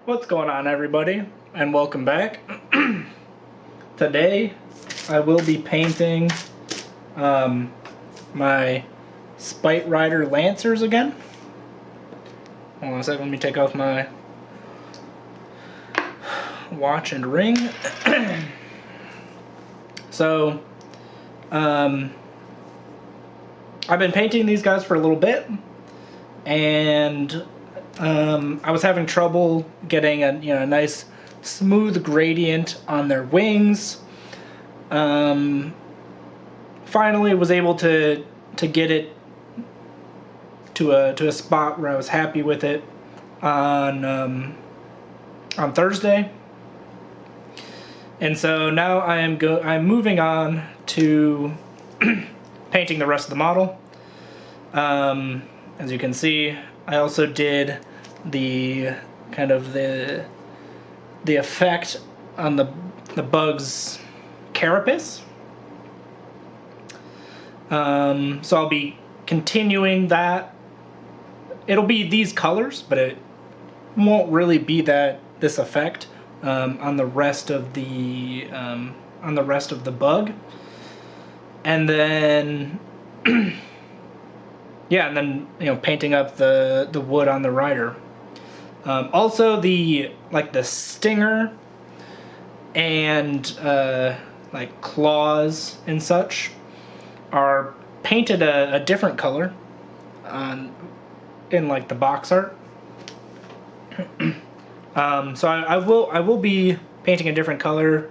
What's going on, everybody, and welcome back. Today I will be painting my Spite Rider Lancers again. Hold on a second, let me take off my watch and ring. So I've been painting these guys for a little bit, and I was having trouble getting a nice smooth gradient on their wings. Finally was able to get it to a spot where I was happy with it on Thursday. And so now I'm moving on to painting the rest of the model. As you can see, I also did the kind of the effect on the bug's carapace. So I'll be continuing that. It'll be these colors, but it won't really be this effect on the rest of the bug. And then yeah, and then painting up the wood on the rider. Also the stinger and like claws and such are painted a different color in like the box art. So I will be painting a different color,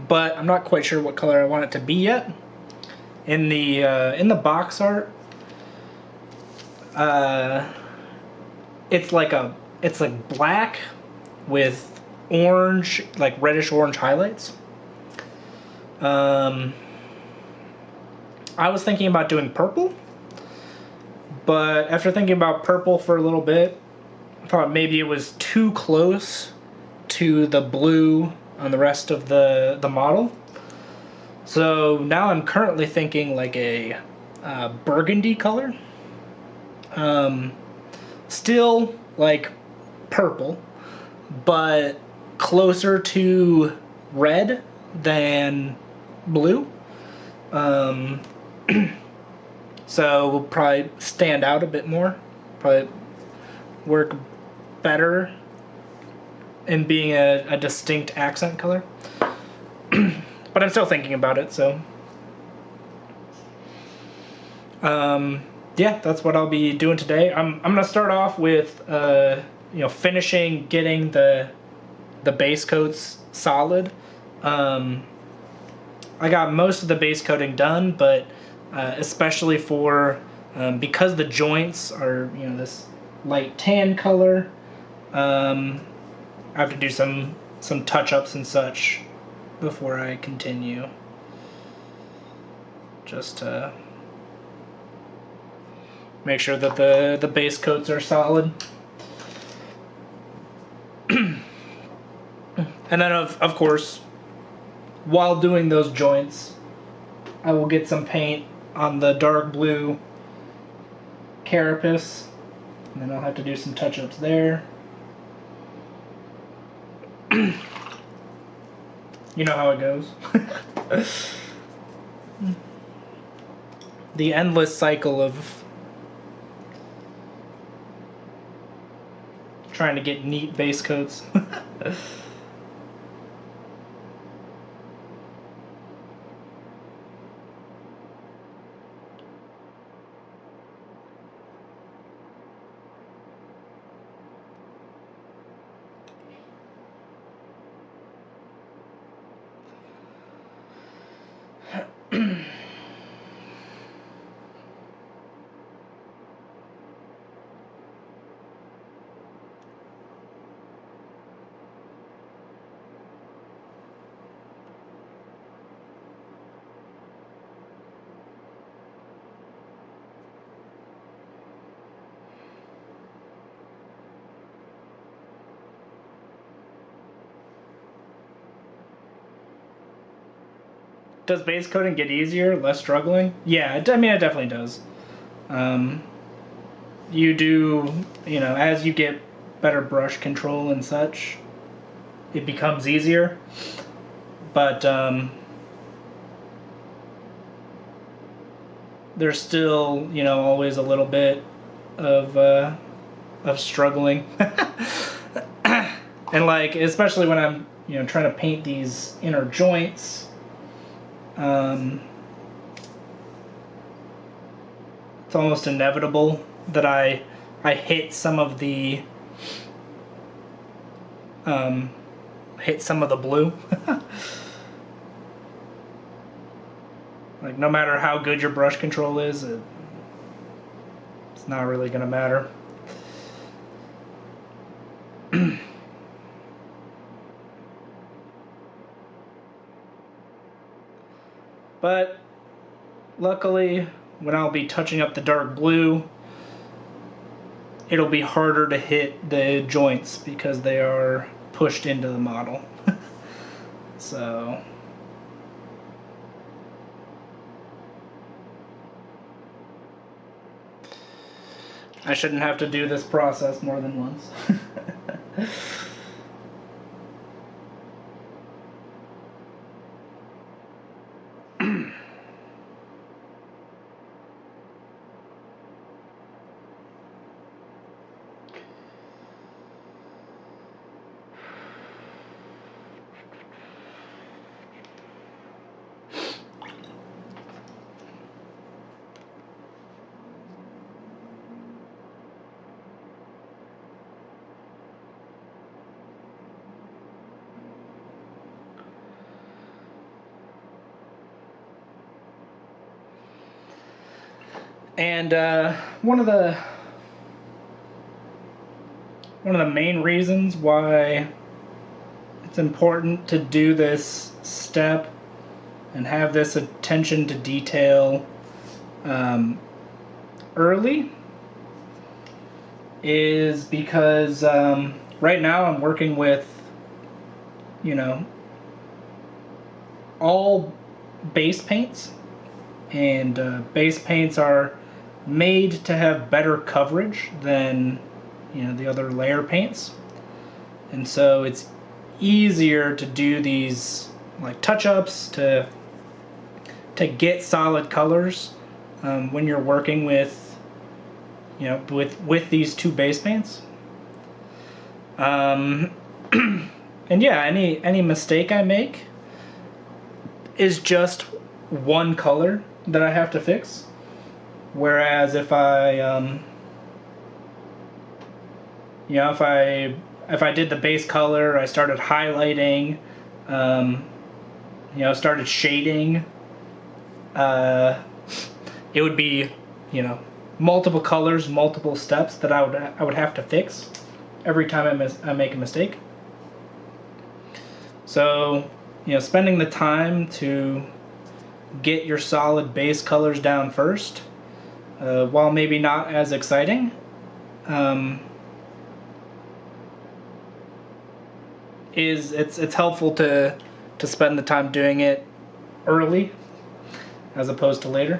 but I'm not quite sure what color I want it to be yet. In the box art, it's like black with orange, like reddish orange highlights. I was thinking about doing purple, but after thinking about purple for a little bit, I thought maybe it was too close to the blue on the rest of the model. So now I'm currently thinking like a burgundy color. Still like purple, but closer to red than blue. So will probably stand out a bit more. Probably work better in being a distinct accent color. But I'm still thinking about it, so yeah, that's what I'll be doing today. I'm gonna start off with finishing getting the base coats solid. I got most of the base coating done, but especially for because the joints are this light tan color, I have to do some touch-ups and such before I continue. Just to make sure that the base coats are solid. And then of course, while doing those joints, I will get some paint on the dark blue carapace, and then I'll have to do some touch-ups there. You know how it goes. The endless cycle of trying to get neat base coats. Does base coating get easier, less struggling? Yeah, I mean, it definitely does. You do, as you get better brush control and such, it becomes easier. But there's still, you know, always a little bit of struggling. And like, especially when I'm, you know, trying to paint these inner joints, it's almost inevitable that I hit some of the blue. Like, no matter how good your brush control is, it's not really gonna matter. But luckily, when I'll be touching up the dark blue, it'll be harder to hit the joints because they are pushed into the model. So I shouldn't have to do this process more than once. And one of the main reasons why it's important to do this step and have this attention to detail early is because right now I'm working with, you know, all base paints, and base paints are made to have better coverage than, you know, the other layer paints, and so it's easier to do these like touch-ups to get solid colors when you're working with, you know, with these two base paints. And yeah, any mistake I make is just one color that I have to fix. Whereas if I, you know, if I did the base color, I started highlighting, you know, started shading, it would be, you know, multiple colors, multiple steps that I would have to fix every time I make a mistake. So, you know, spending the time to get your solid base colors down first, while maybe not as exciting, it's helpful to spend the time doing it early as opposed to later.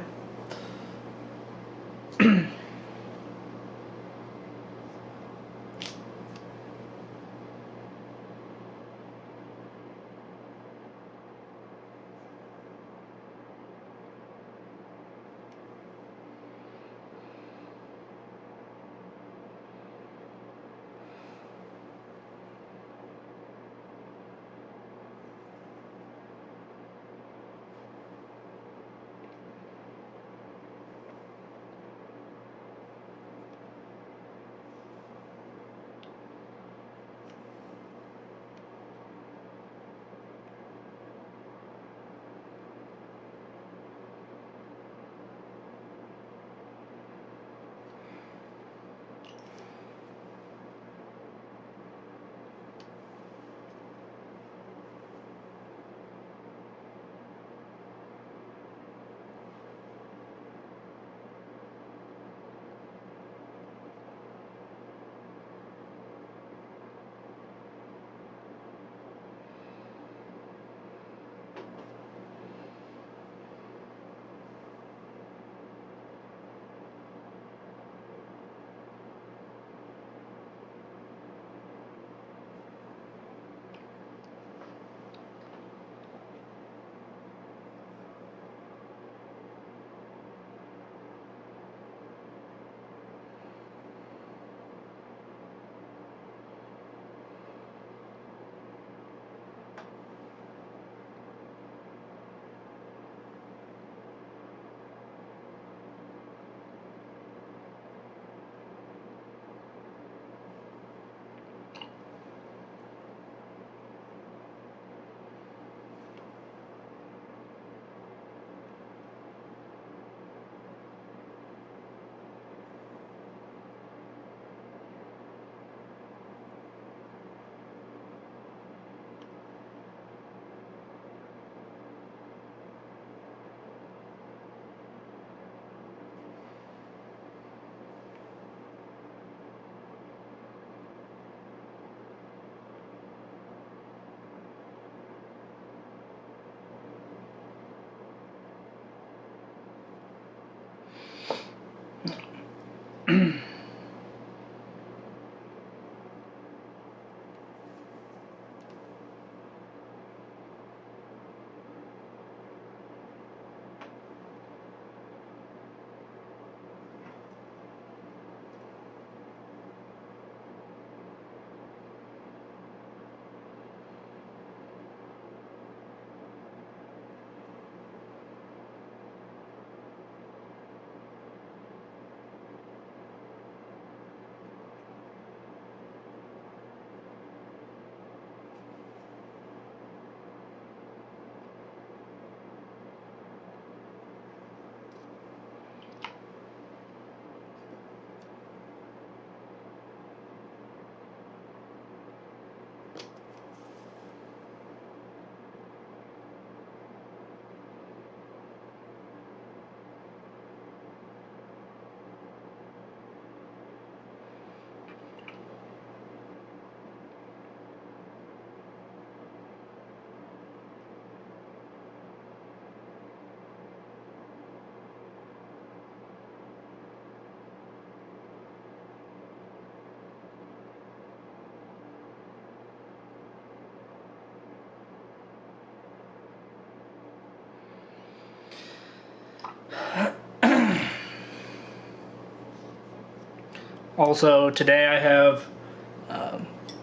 Also, today I have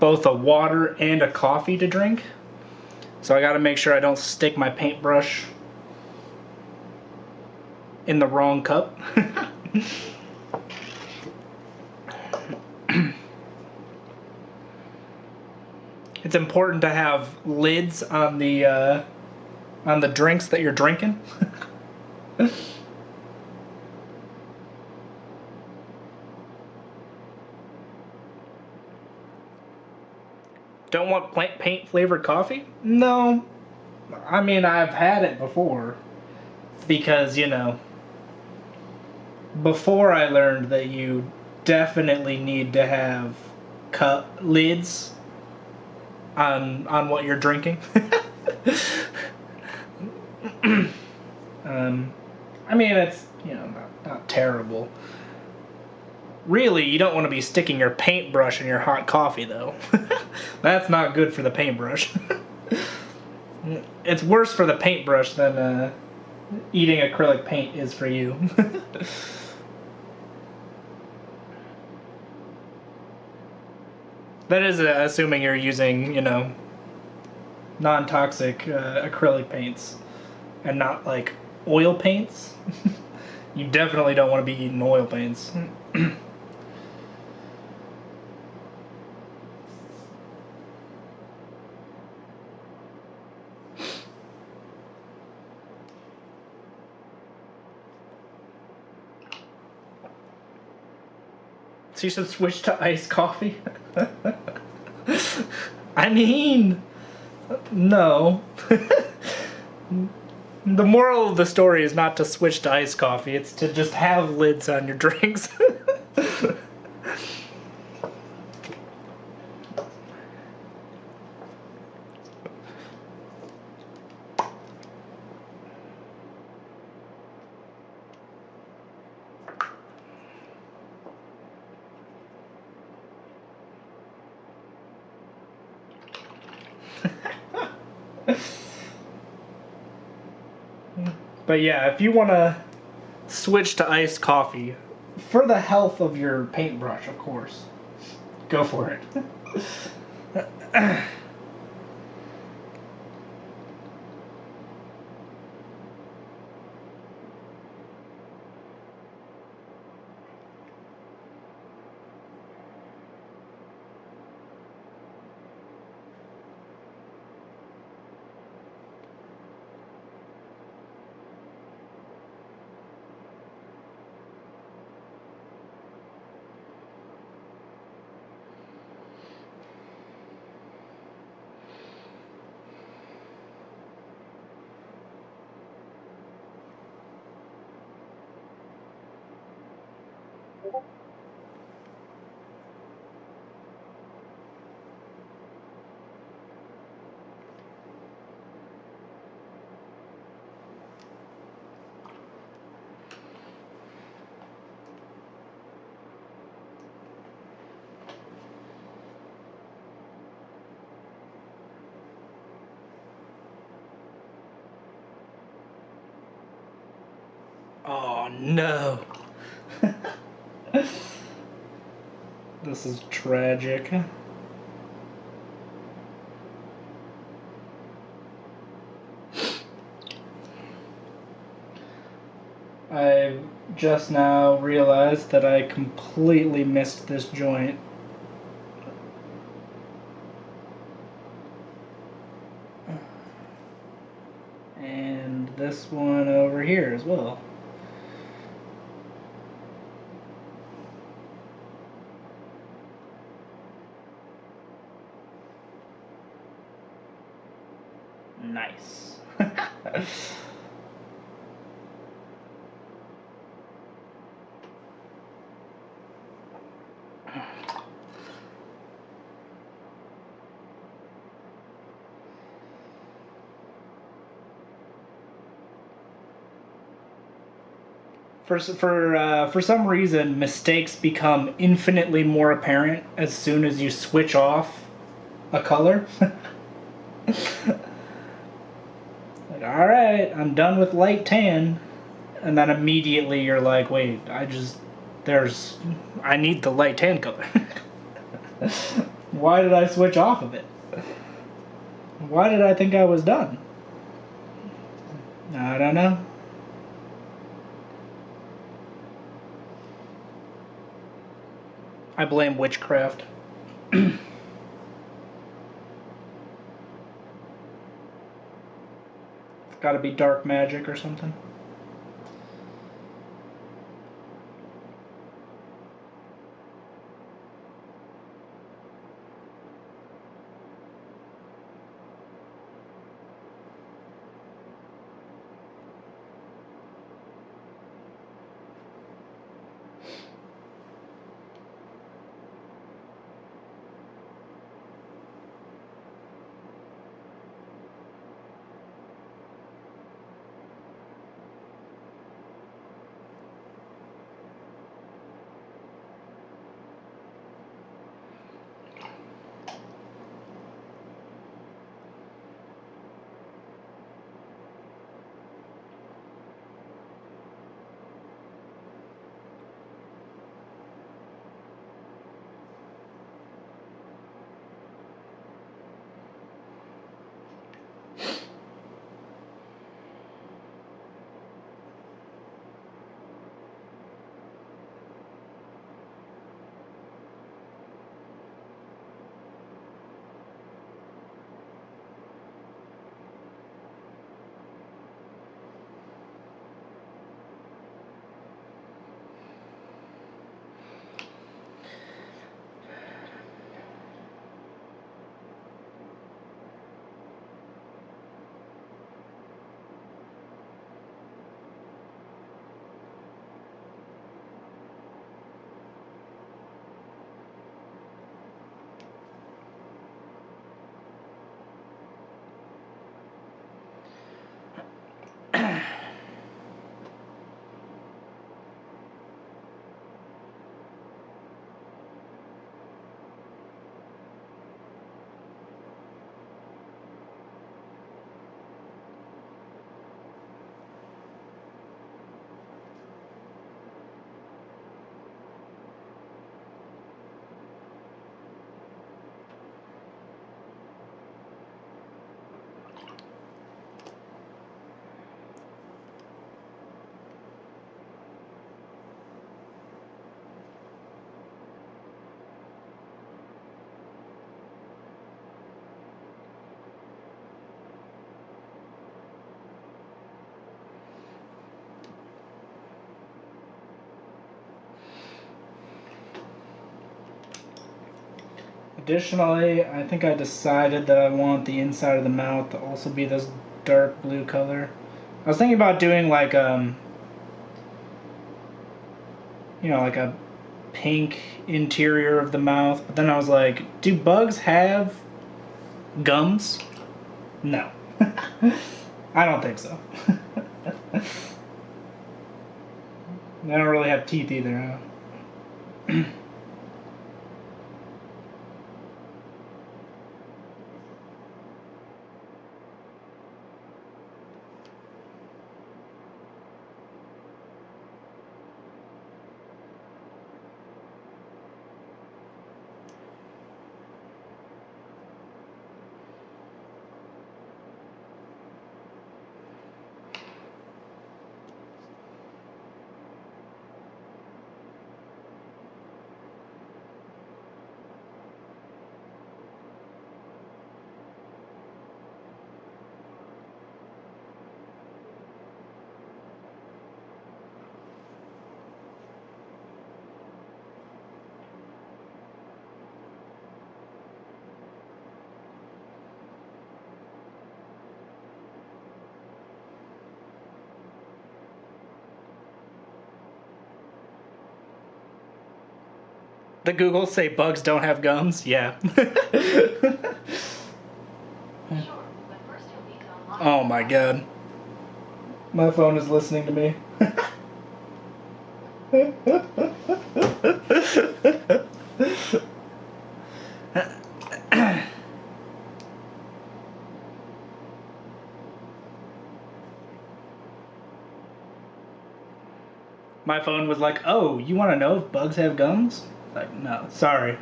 both a water and a coffee to drink. So I gotta make sure I don't stick my paintbrush in the wrong cup. It's important to have lids on the drinks that you're drinking. Don't want paint flavored coffee? No. I mean, I've had it before. Because, you know, before I learned that you definitely need to have cup lids on what you're drinking. I mean, it's, you know, not terrible. Really, you don't want to be sticking your paintbrush in your hot coffee, though. That's not good for the paintbrush. It's worse for the paintbrush than eating acrylic paint is for you. That is assuming you're using, you know, non-toxic acrylic paints and not like oil paints. You definitely don't want to be eating oil paints. So you should switch to iced coffee? I mean, no. The moral of the story is not to switch to iced coffee, it's to just have lids on your drinks. But yeah, if you want to switch to iced coffee, for the health of your paintbrush, of course, go for it. Oh no. This is tragic. I just now realized that I completely missed this joint. And this one over here as well. Nice. For some reason, mistakes become infinitely more apparent as soon as you switch off a color. Like, all right, I'm done with light tan. and then immediately you're like, wait, I need the light tan color. Why did I switch off of it? Why did I think I was done? I don't know. I blame witchcraft. It's gotta be dark magic or something. Additionally, I think I decided that I want the inside of the mouth to also be this dark blue color. I was thinking about doing like like a pink interior of the mouth, but then I was like, do bugs have gums? No. I don't think so. They don't really have teeth either, huh? The Googles say bugs don't have gums? Yeah. Oh my god. My phone is listening to me. My phone was like, "Oh, you want to know if bugs have gums?" Like, no, sorry.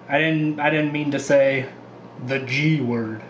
I didn't mean to say the G word.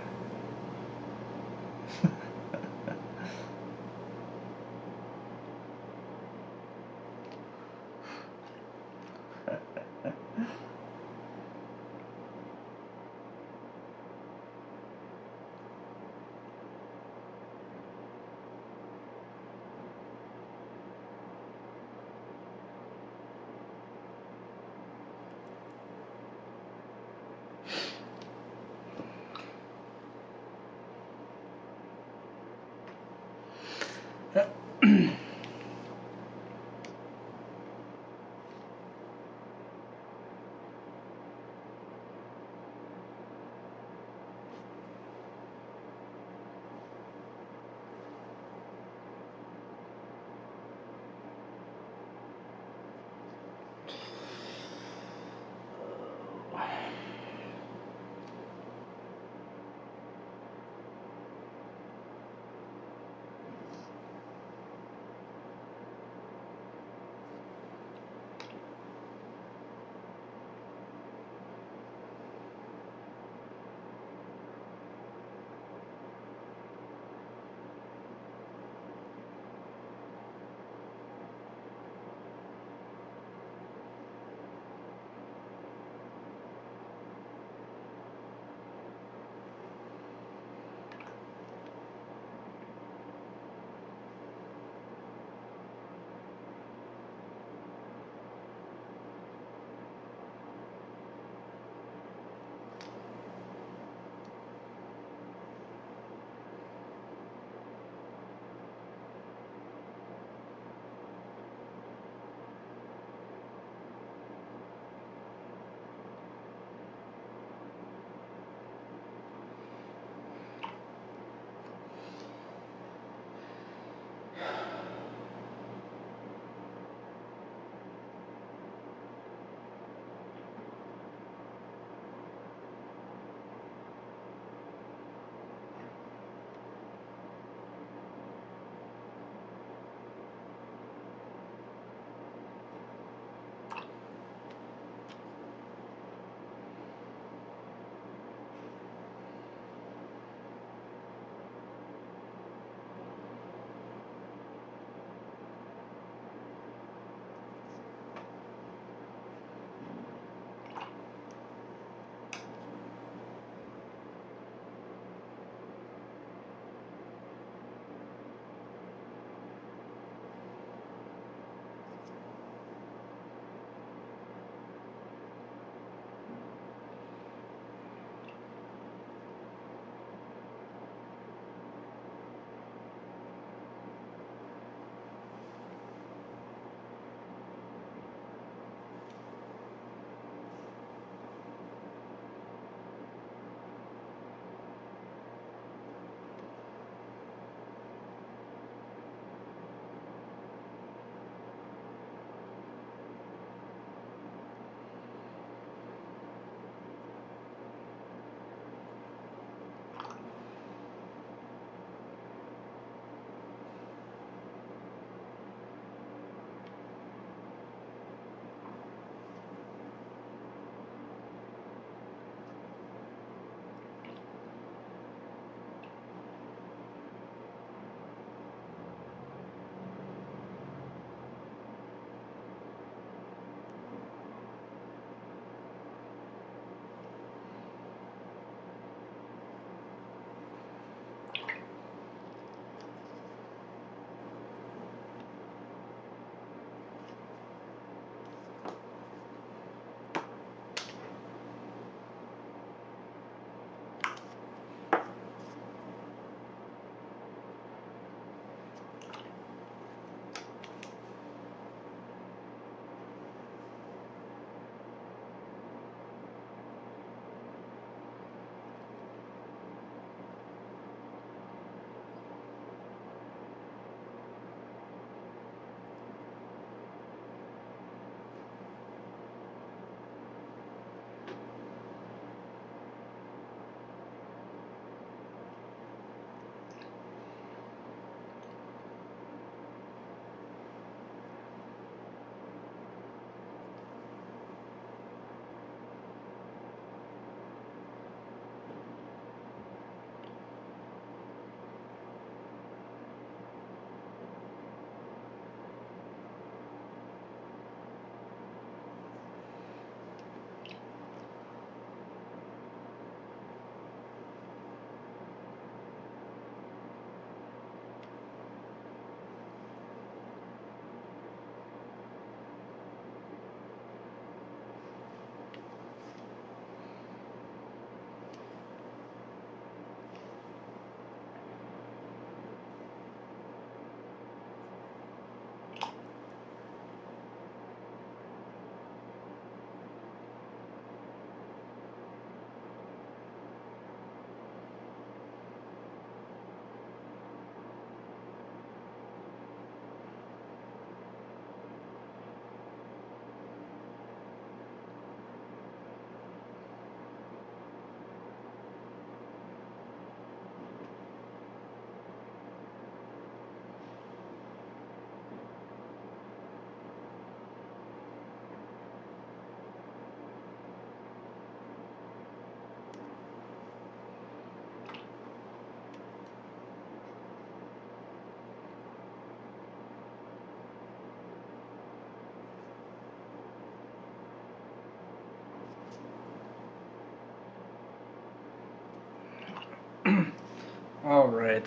All right.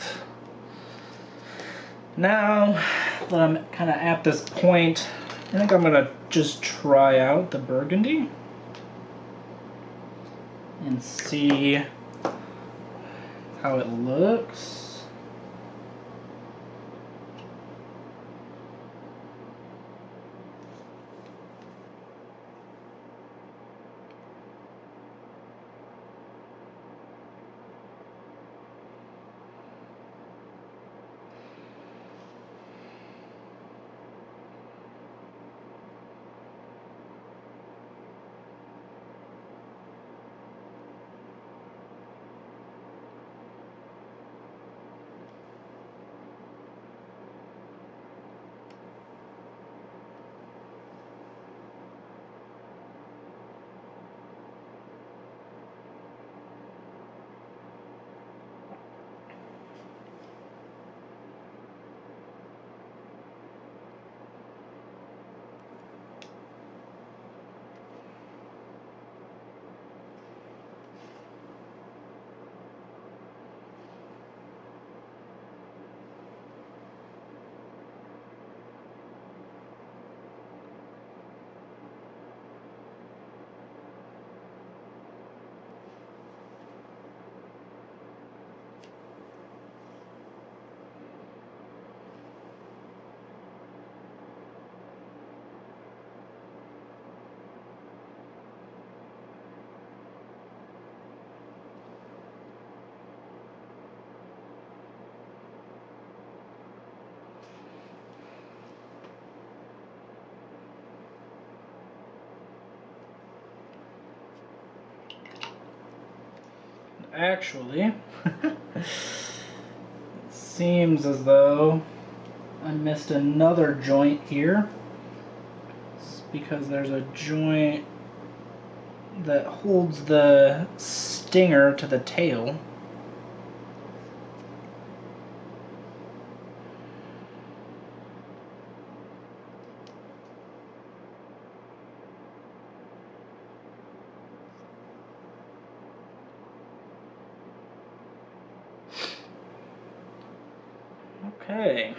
Now that I'm kind of at this point, I think I'm gonna just try out the burgundy and see how it looks. Actually, it seems as though I missed another joint here. It's because there's a joint that holds the stinger to the tail. Okay.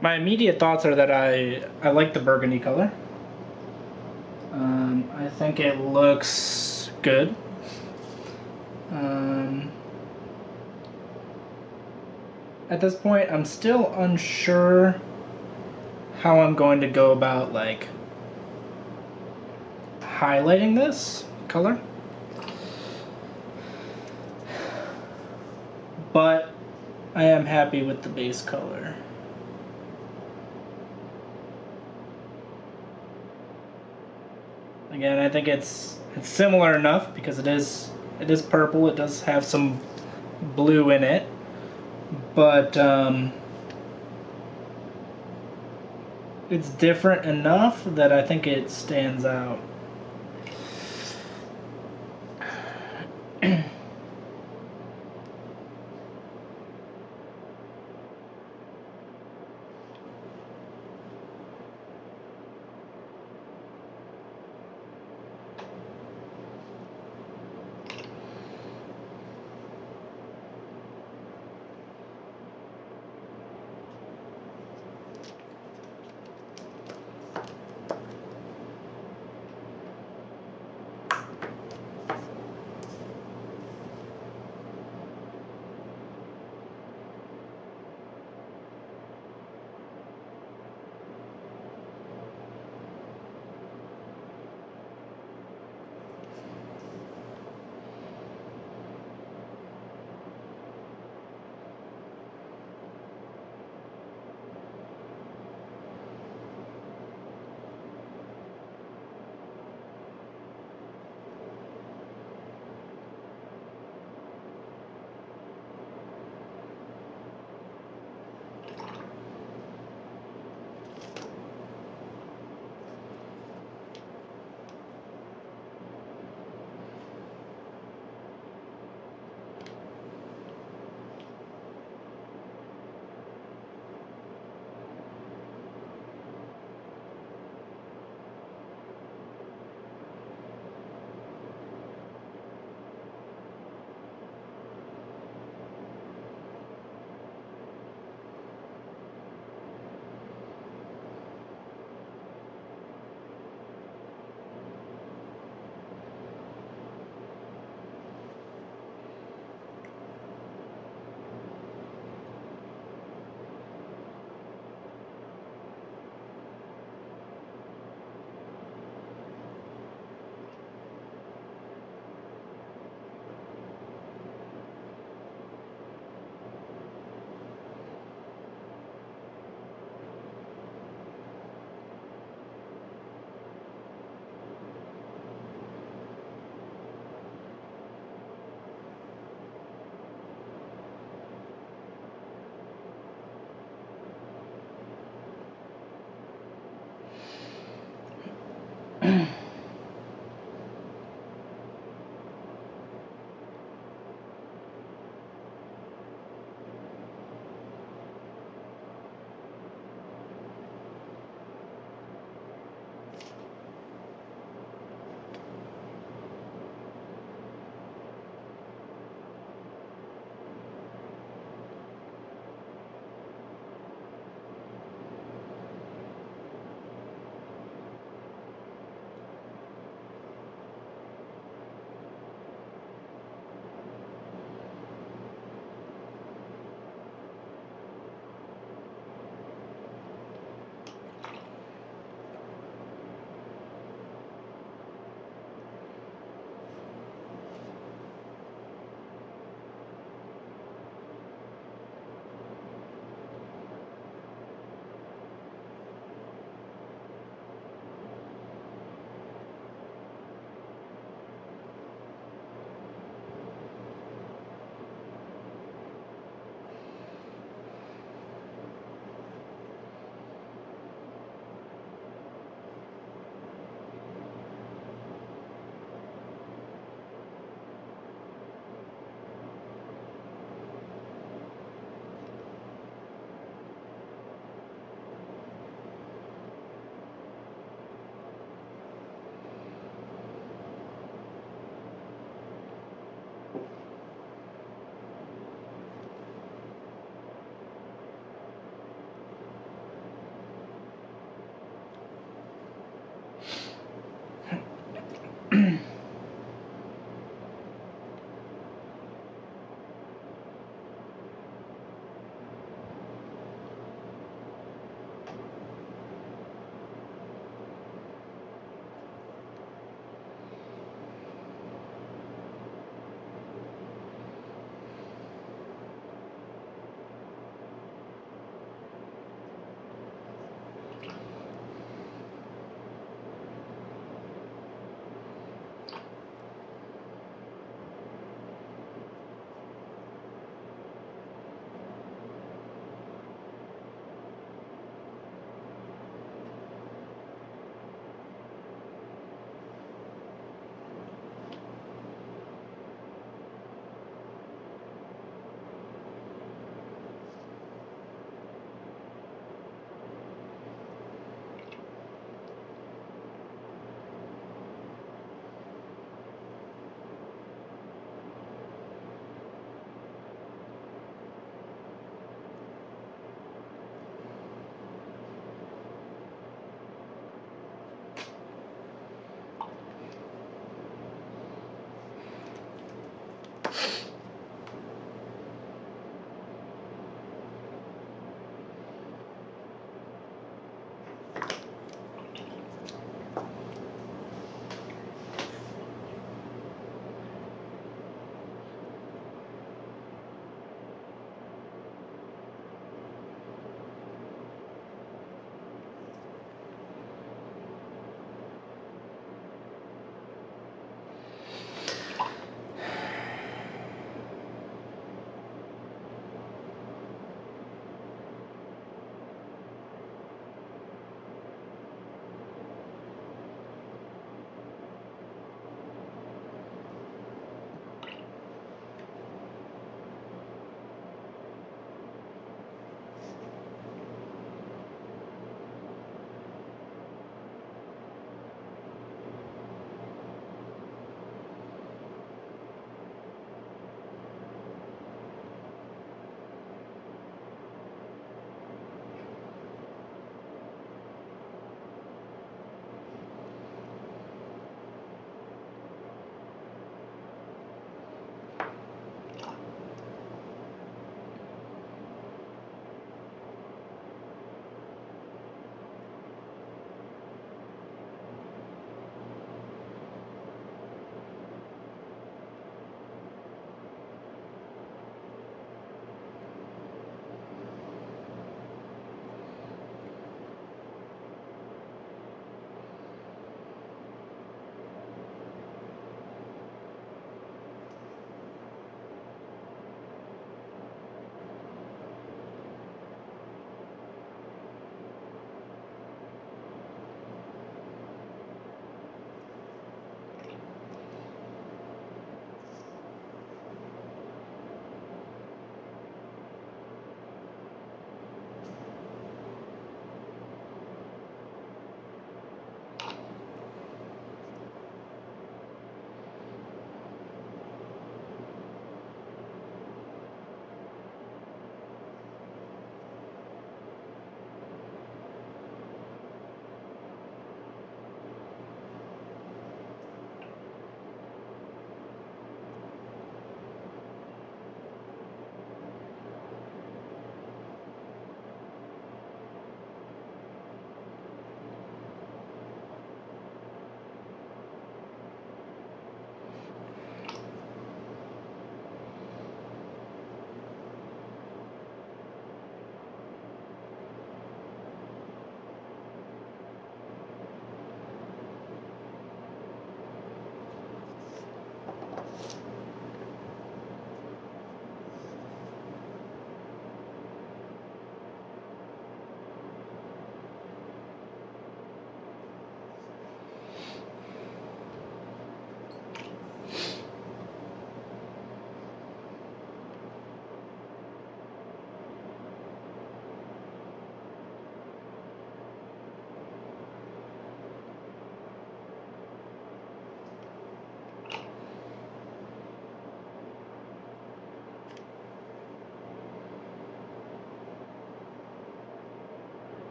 My immediate thoughts are that I like the burgundy color. I think it looks good. At this point, I'm still unsure how I'm going to go about like highlighting this color. But I am happy with the base color. Again, I think it's similar enough because it is purple. It does have some blue in it, but it's different enough that I think it stands out.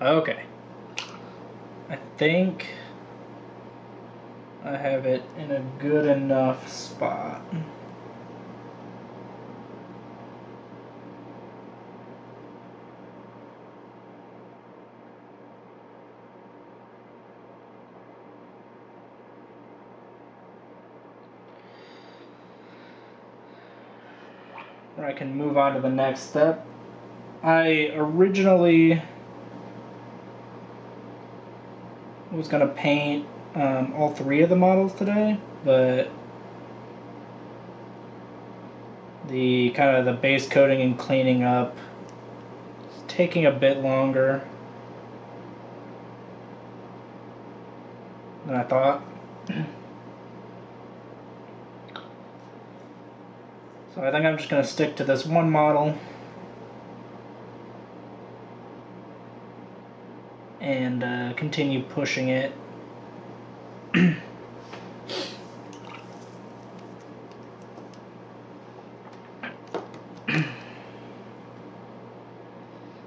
Okay. I think I have it in a good enough spot. Where I can move on to the next step. I originally was going to paint all three of the models today, but the kind of the base coating and cleaning up is taking a bit longer than I thought. So I think I'm just going to stick to this one model and continue pushing it.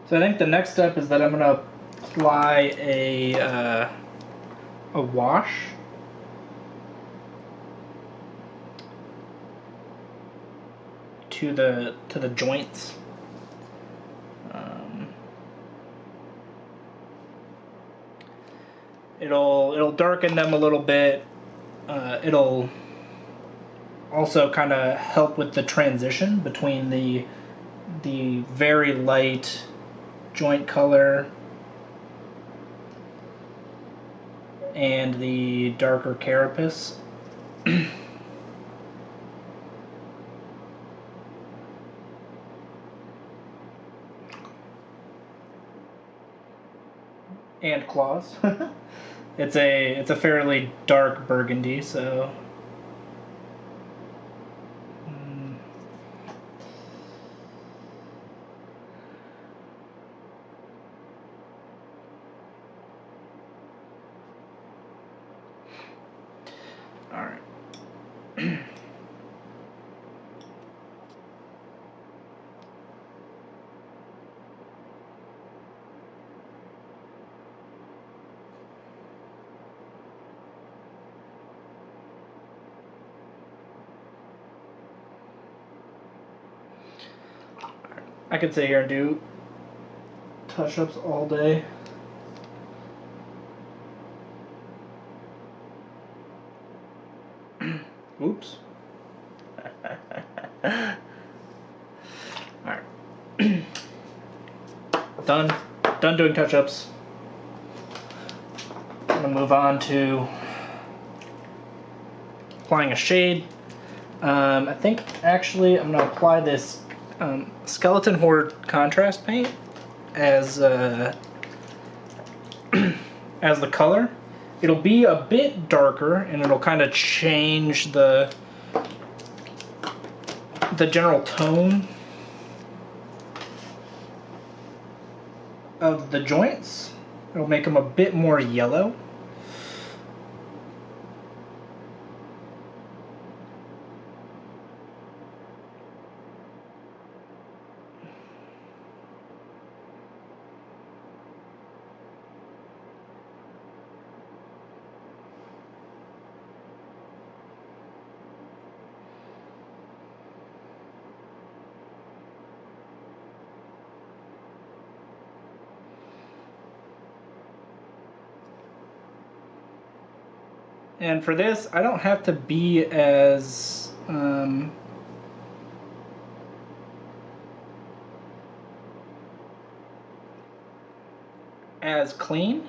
So I think the next step is that I'm going to apply a wash to the joints. It'll darken them a little bit. It'll also kind of help with the transition between the very light joint color and the darker carapace. And claws. It's a fairly dark burgundy, so all right. I could sit here and do touch-ups all day. Oops. Alright. Done doing touch-ups. I'm gonna move on to applying a shade. I think actually I'm gonna apply this Skeleton Horde contrast paint as as the color. It'll be a bit darker and it'll kind of change the general tone of the joints. It'll make them a bit more yellow. And for this, I don't have to be as clean,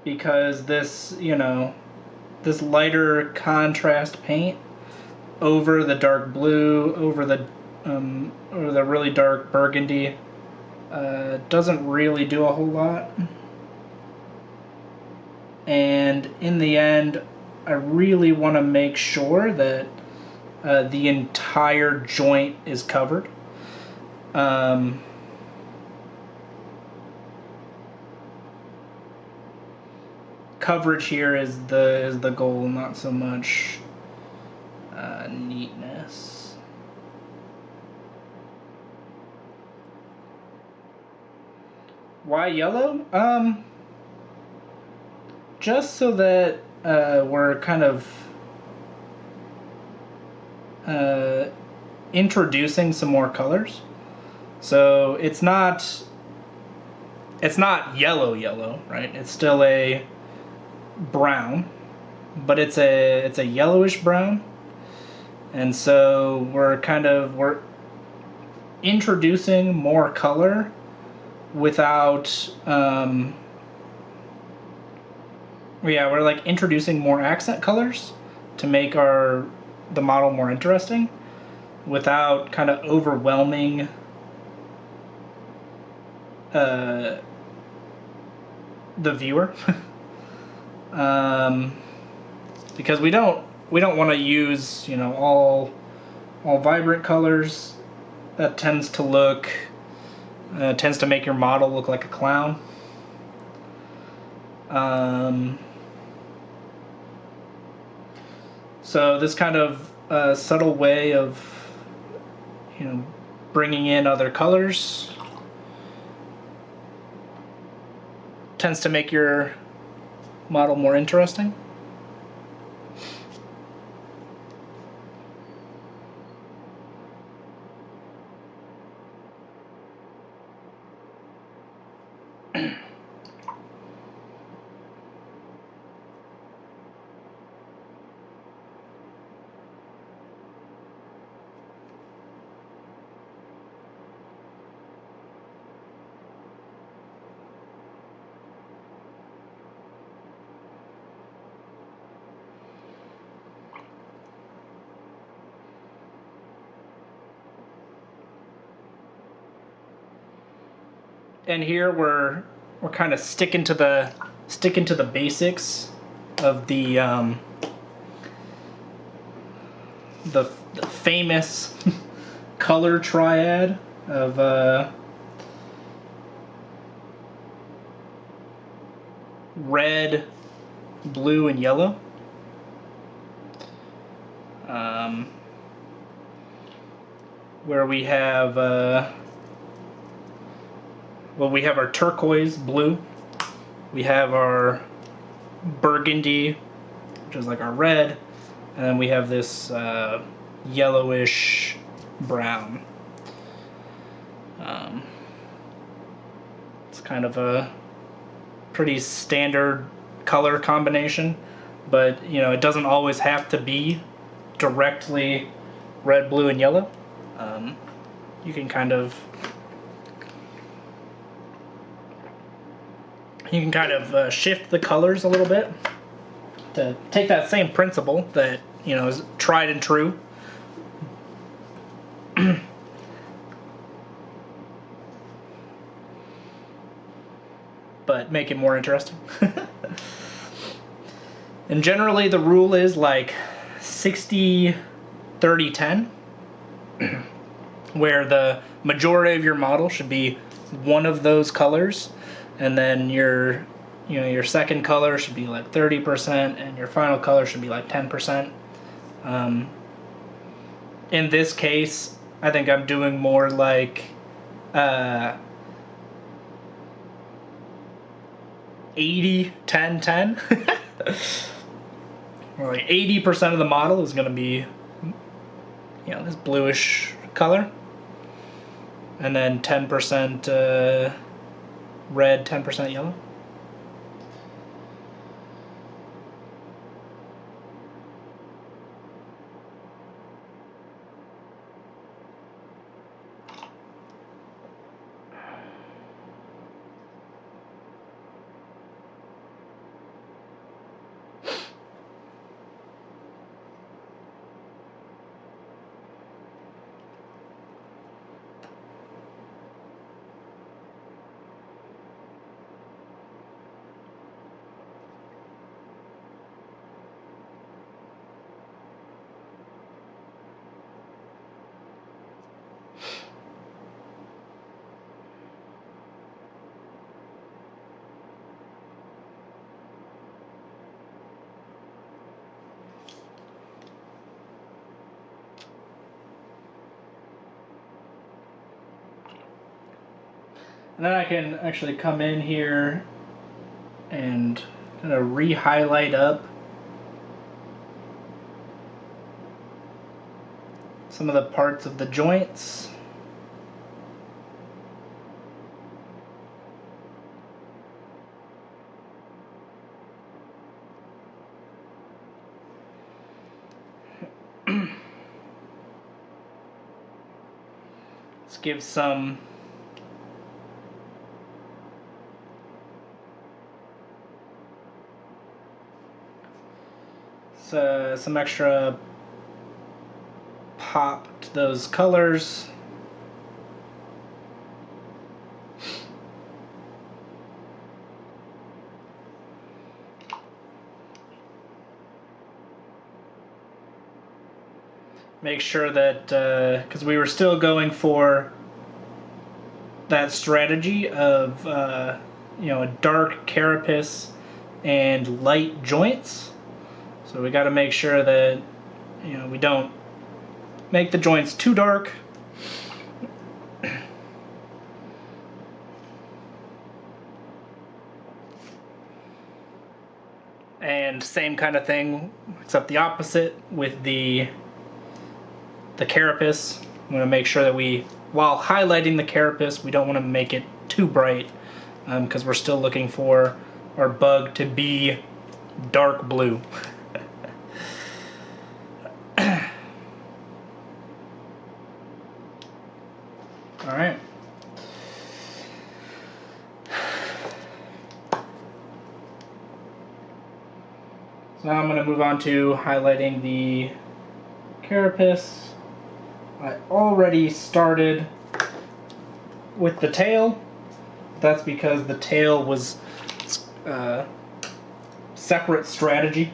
because this, this lighter contrast paint over the dark blue, over the really dark burgundy, doesn't really do a whole lot. And in the end, I really want to make sure that the entire joint is covered. Coverage here is the goal, not so much neatness. Why yellow? Just so that we're kind of introducing some more colors. So it's not yellow, right? It's still a brown, but it's a yellowish brown. And so we're introducing more color without we're like introducing more accent colors to make the model more interesting without kind of overwhelming the viewer. Because we don't want to use, you know, all vibrant colors. That tends to make your model look like a clown. So this kind of subtle way of, you know, bringing in other colors tends to make your model more interesting. And here we're kind of sticking to the basics of the famous color triad of red, blue, and yellow. Where we have we have our turquoise blue, we have our burgundy, which is like our red, and then we have this yellowish brown. It's kind of a pretty standard color combination, but you know, it doesn't always have to be directly red, blue, and yellow. You can kind of shift the colors a little bit to take that same principle that, you know, is tried and true. But make it more interesting. And generally the rule is like 60-30-10, where the majority of your model should be one of those colors, and then your second color should be like 30%, and your final color should be like 10%. In this case, I think I'm doing more like 80-10-10. Or like 80% of the model is going to be, you know, this bluish color, and then 10% red, 10% yellow. And then I can actually come in here and kind of re-highlight up some of the parts of the joints. Let's give some some extra pop to those colors. Make sure that, because we were still going for that strategy of, you know, a dark carapace and light joints. So we got to make sure that, you know, we don't make the joints too dark. And same kind of thing, except the opposite with the carapace. I'm going to make sure that we, while highlighting the carapace, we don't want to make it too bright, because we're still looking for our bug to be dark blue. Alright. So now I'm going to move on to highlighting the carapace. I already started with the tail. That's because the tail was separate strategy.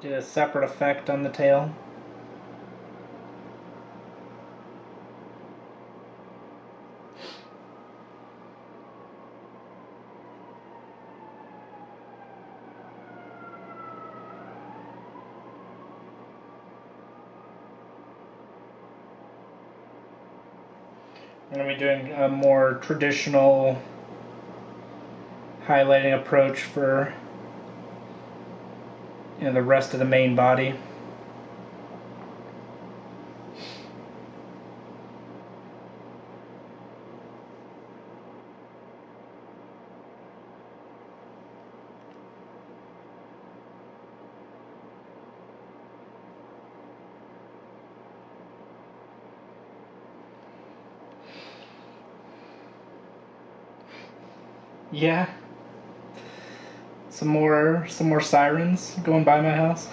Did a separate effect on the tail. I'm going to be doing a more traditional highlighting approach for, you know, the rest of the main body. Yeah. Some more sirens going by my house.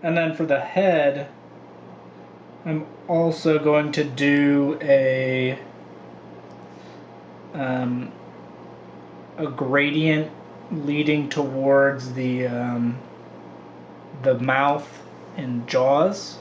And then for the head, I'm also going to do a gradient leading towards the mouth and jaws.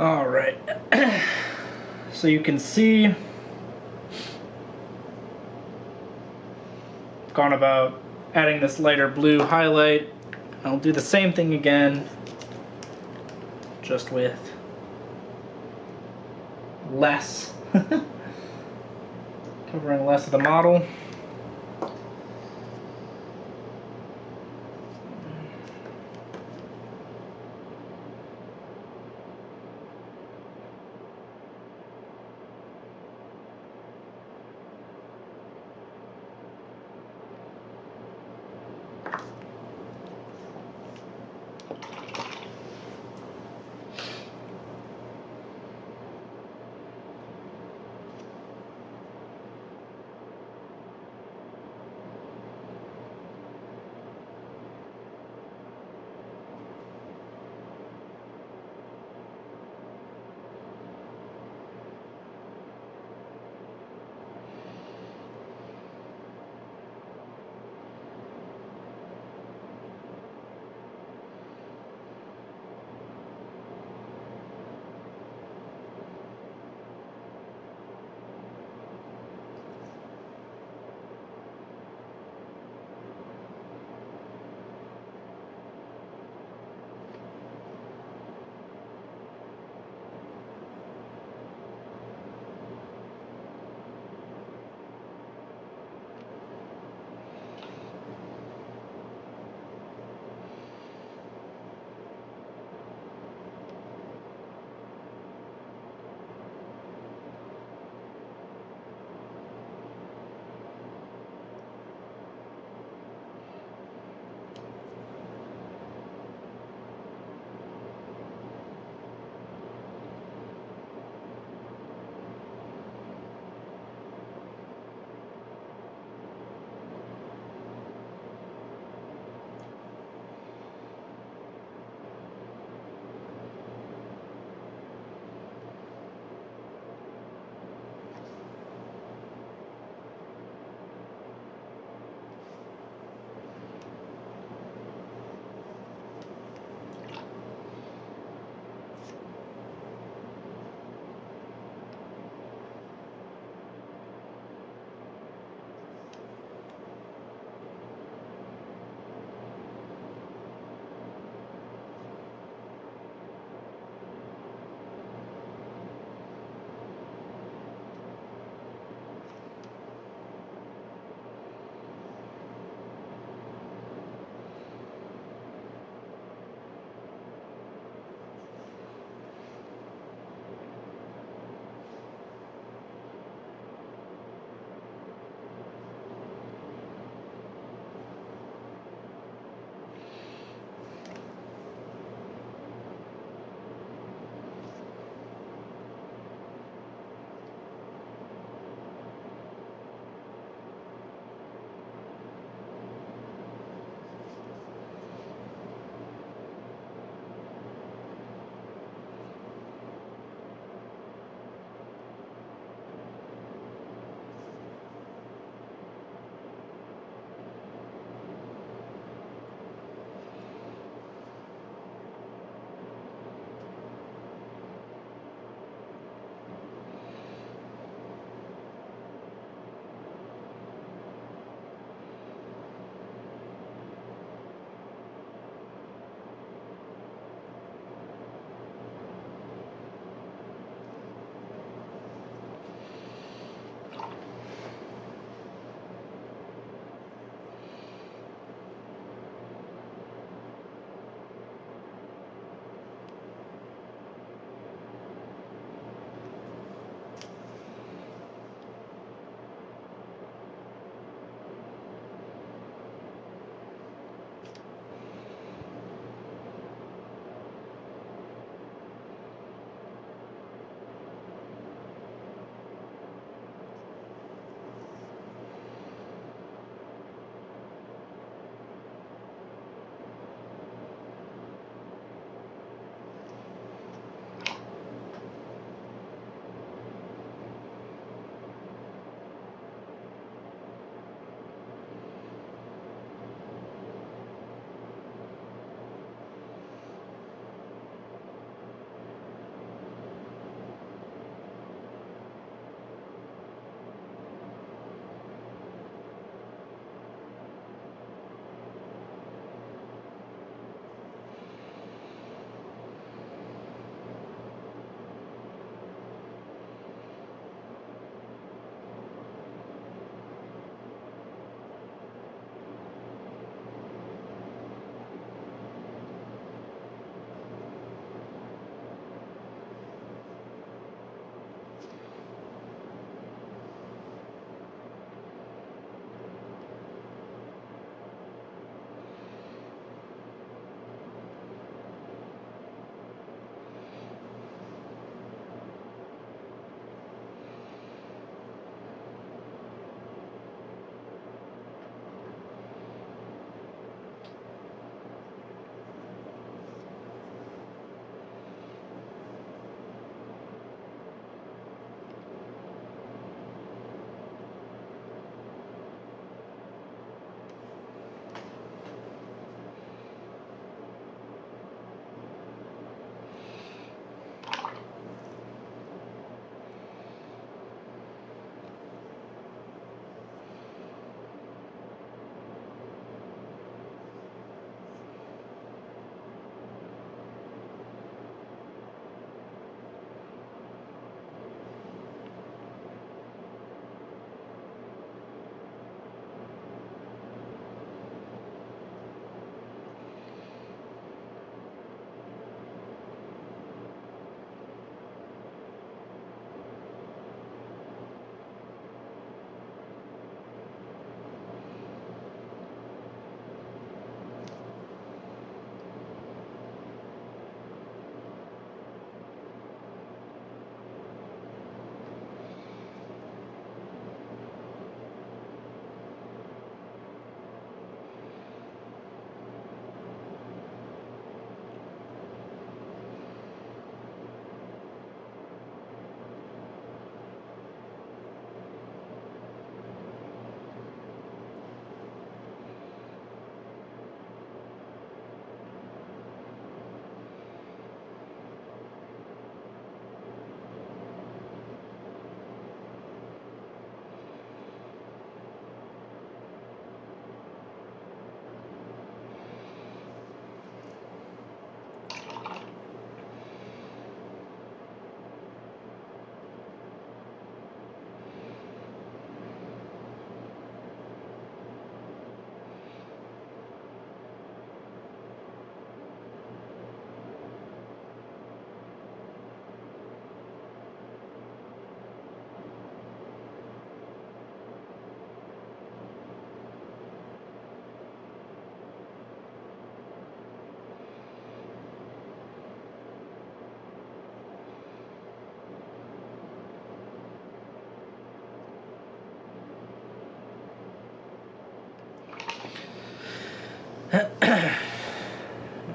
All right. So you can see, I've gone about adding this lighter blue highlight. I'll do the same thing again, just with less, covering less of the model.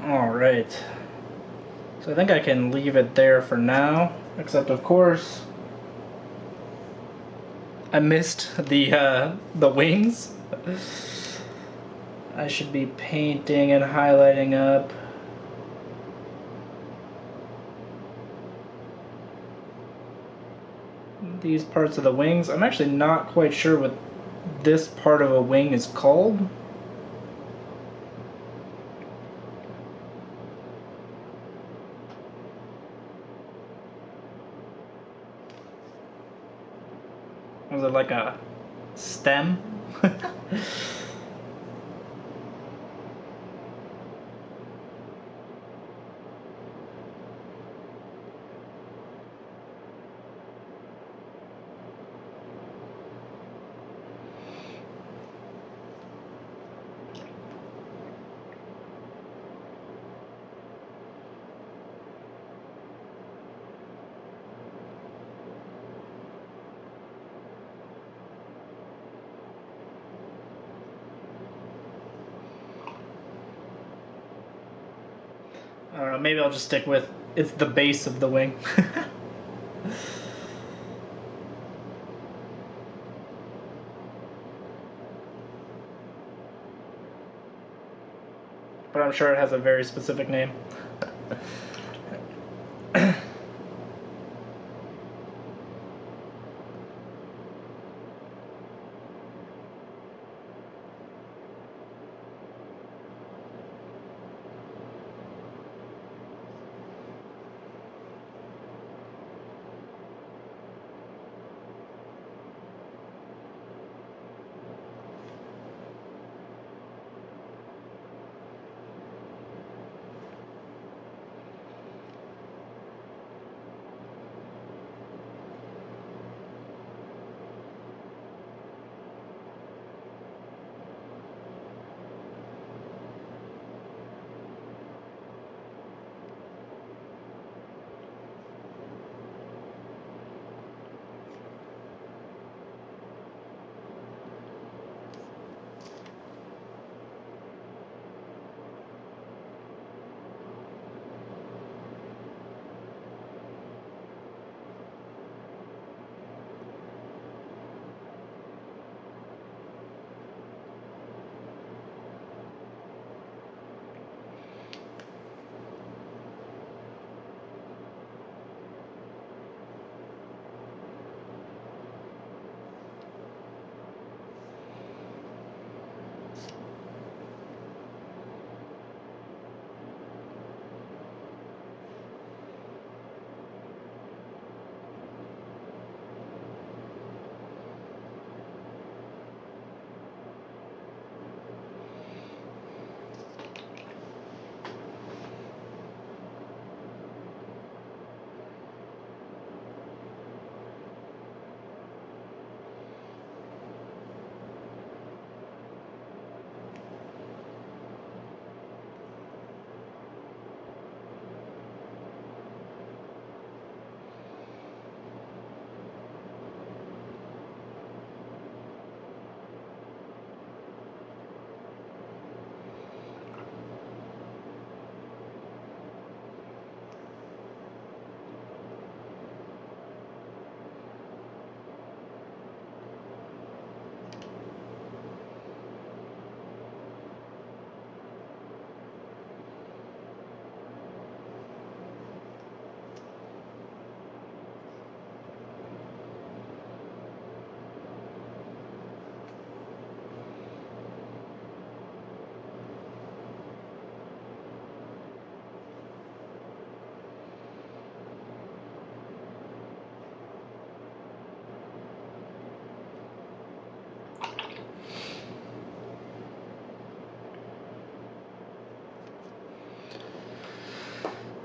Alright. So I think I can leave it there for now, except of course I missed the wings. I should be painting and highlighting up these parts of the wings. I'm actually not quite sure what this part of a wing is called. Was it like a stem? I don't know, maybe I'll just stick with it's the base of the wing. But I'm sure it has a very specific name.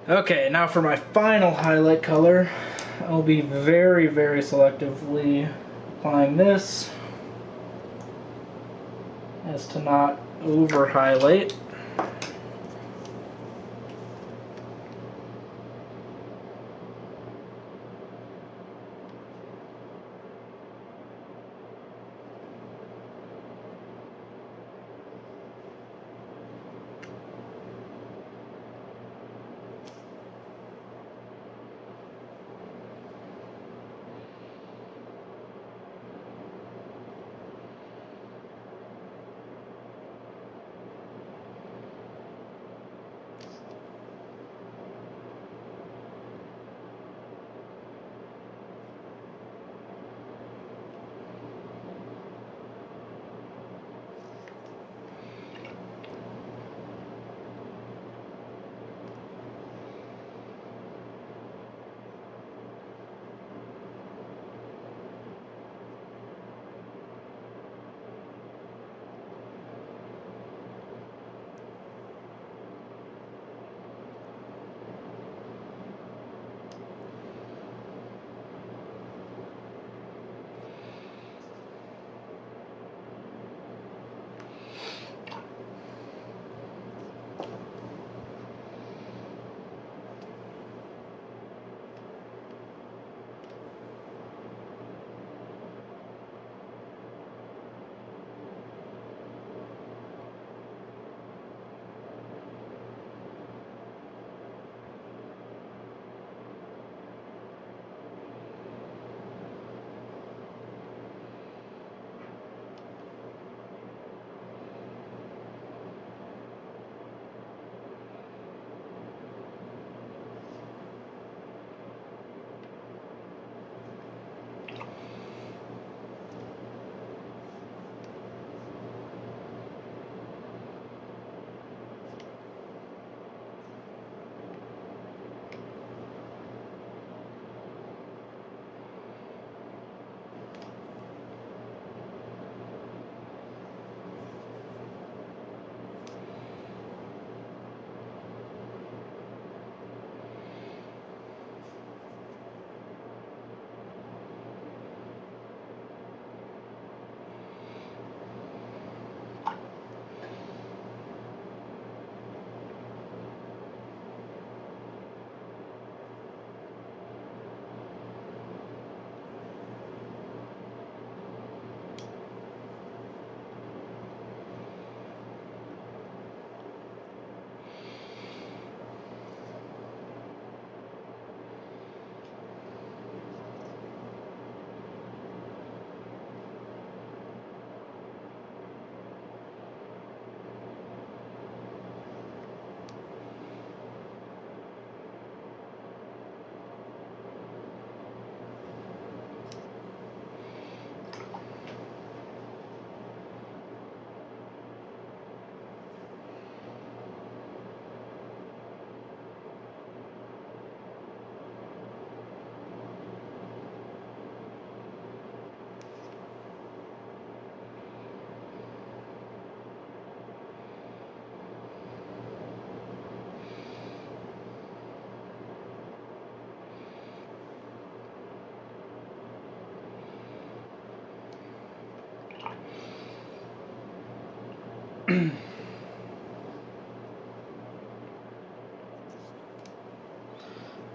Okay, now for my final highlight color, I'll be very, very selectively applying this as to not over highlight.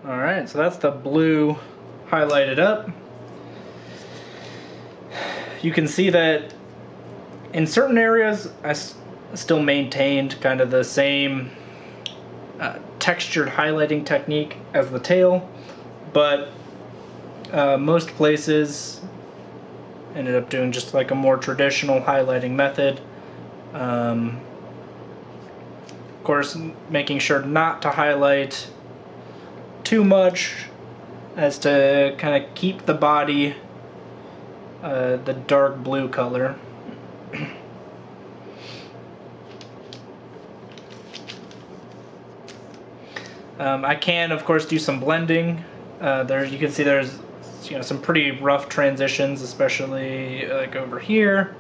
Alright, so that's the blue highlighted up. You can see that in certain areas I still maintained kind of the same textured highlighting technique as the tail, but most places ended up doing just like a more traditional highlighting method. Of course, making sure not to highlight too much as to kind of keep the body the dark blue color. I can, of course, do some blending. There, you can see there's some pretty rough transitions, especially like over here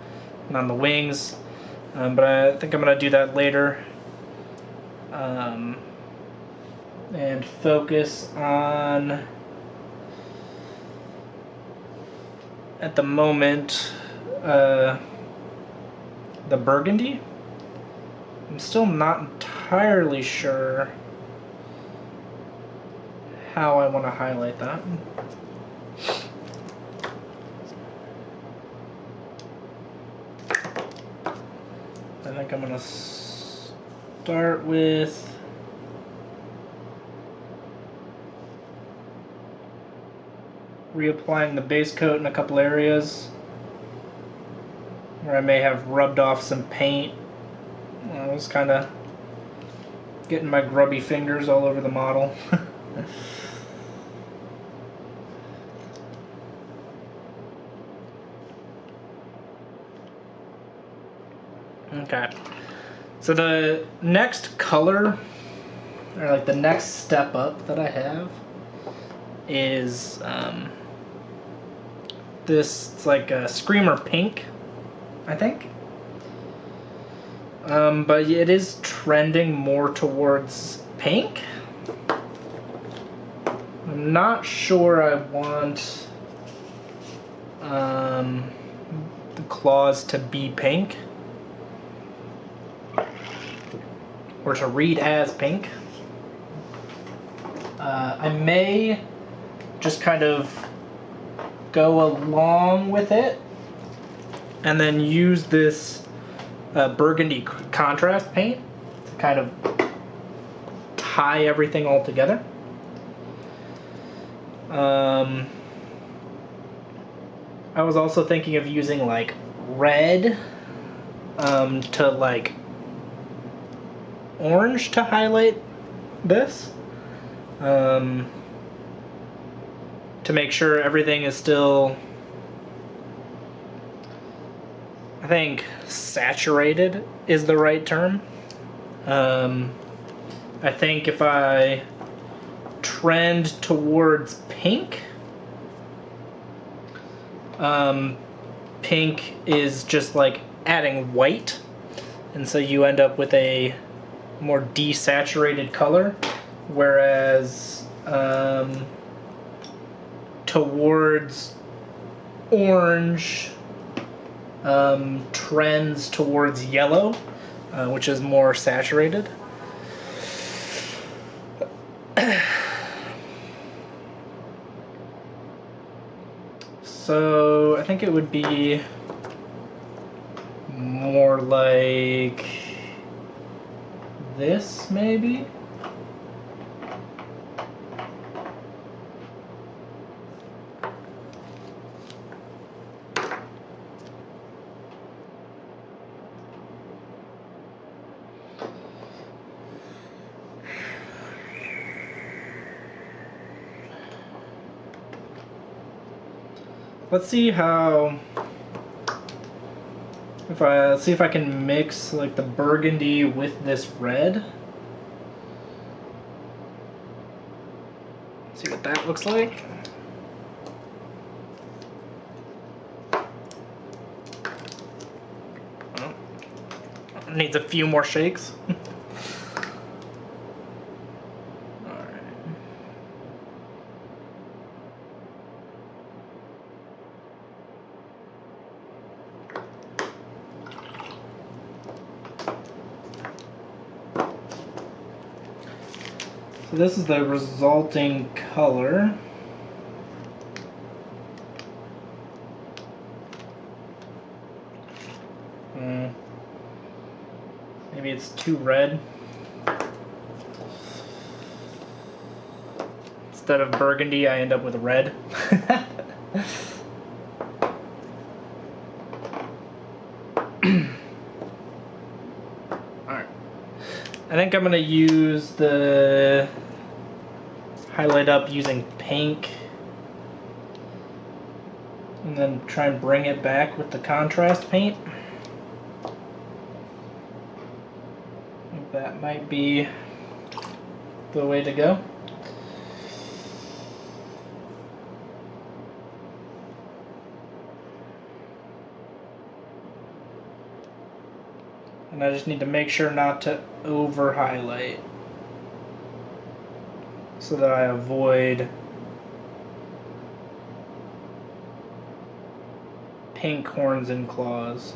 and on the wings. But I think I'm gonna do that later. And focus on, at the moment, the burgundy. I'm still not entirely sure how I want to highlight that. I think I'm going to start with reapplying the base coat in a couple areas where I may have rubbed off some paint. I was kind of getting my grubby fingers all over the model. Okay, so the next color, or like the next step up that I have, is this. It's like a Screamer Pink, I think. But it is trending more towards pink. I'm not sure I want the claws to be pink, or to read as pink. I may just kind of go along with it and then use this burgundy contrast paint to kind of tie everything all together. I was also thinking of using like red to like orange to highlight this, to make sure everything is still, I think saturated is the right term. I think if I trend towards pink, pink is just like adding white, and so you end up with a more desaturated color, whereas towards orange trends towards yellow, which is more saturated. So I think it would be more like this, maybe? Let's see how, see if I can mix like the burgundy with this red. See what that looks like. Well, needs a few more shakes. So this is the resulting color. Maybe it's too red. Instead of burgundy, I end up with red. Alright. I think I'm going to use the highlight up using pink. And then try and bring it back with the contrast paint. That might be the way to go. And I just need to make sure not to over highlight so that I avoid pink horns and claws.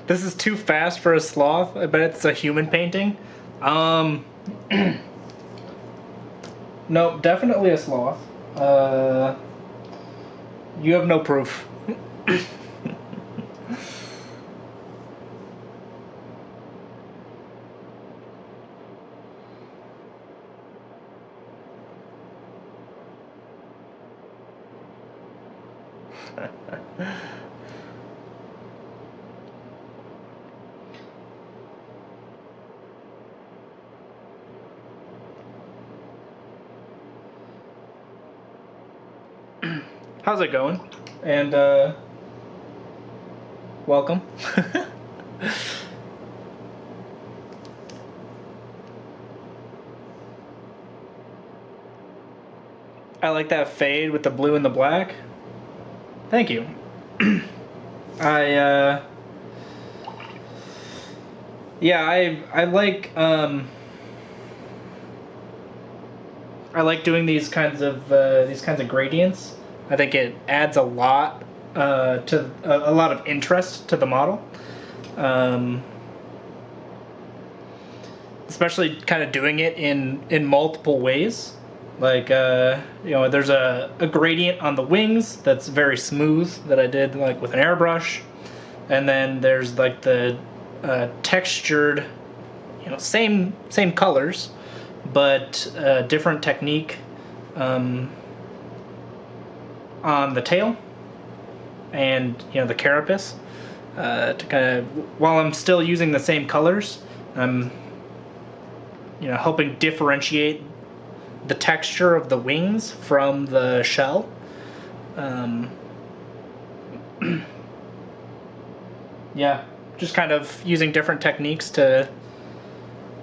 This is too fast for a sloth. I bet it's a human painting. No, definitely a sloth. You have no proof. how's it going? And welcome. I like that fade with the blue and the black. Thank you. Yeah, I like doing these kinds of gradients. I think it adds a lot to a lot of interest to the model. Especially kind of doing it in multiple ways. Like, you know, there's a gradient on the wings that's very smooth that I did like with an airbrush. And then there's like the textured, you know, same colors, but different technique on the tail and, you know, the carapace. To kind of, while I'm still using the same colors, I'm, you know, helping differentiate the texture of the wings from the shell. Yeah, just kind of using different techniques to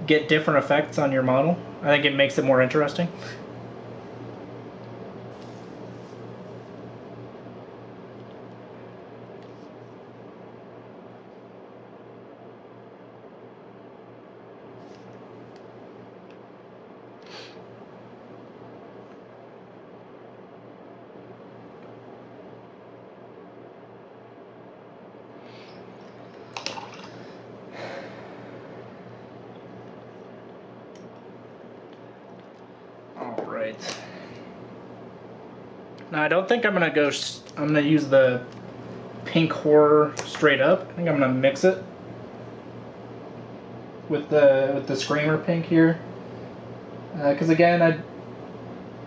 get different effects on your model. I think it makes it more interesting. Alright. Now I don't think I'm gonna go, I'm gonna use the pink horror straight up. I think I'm gonna mix it with the screamer pink here. Because again,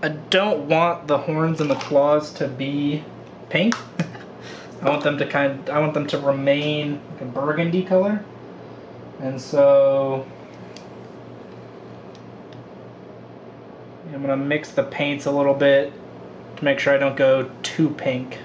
I don't want the horns and the claws to be pink. I want them to remain like a burgundy color. And so I'm gonna mix the paints a little bit to make sure I don't go too pink.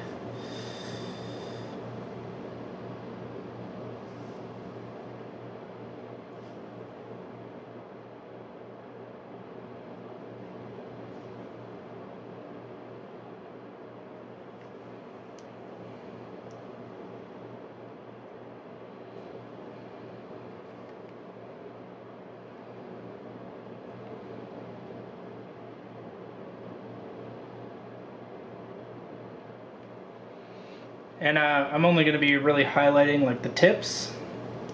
And I'm only going to be really highlighting like the tips.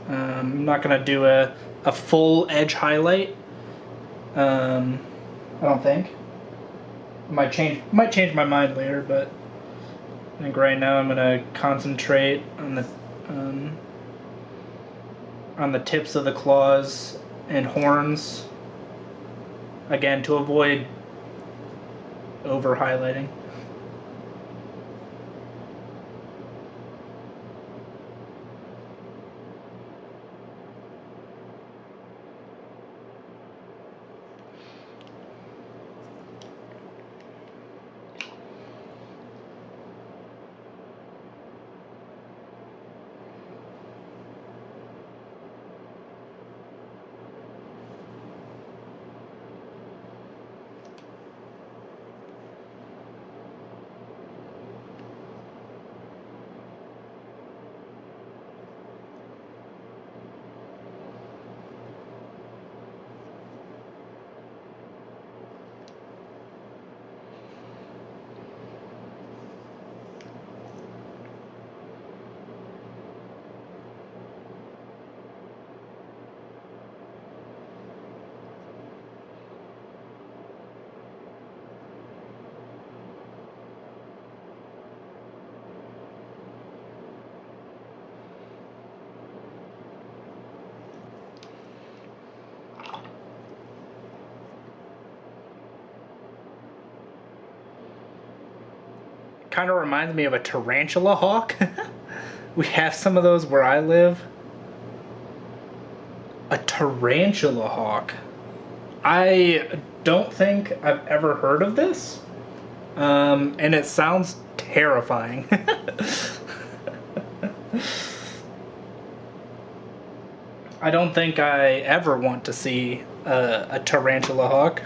I'm not going to do a full edge highlight. I don't think. Might change my mind later, but I think right now I'm going to concentrate on the tips of the claws and horns. Again, to avoid over highlighting. Kind of reminds me of a tarantula hawk. We have some of those where I live. A tarantula hawk. I don't think I've ever heard of this. And it sounds terrifying. I don't think I ever want to see a tarantula hawk.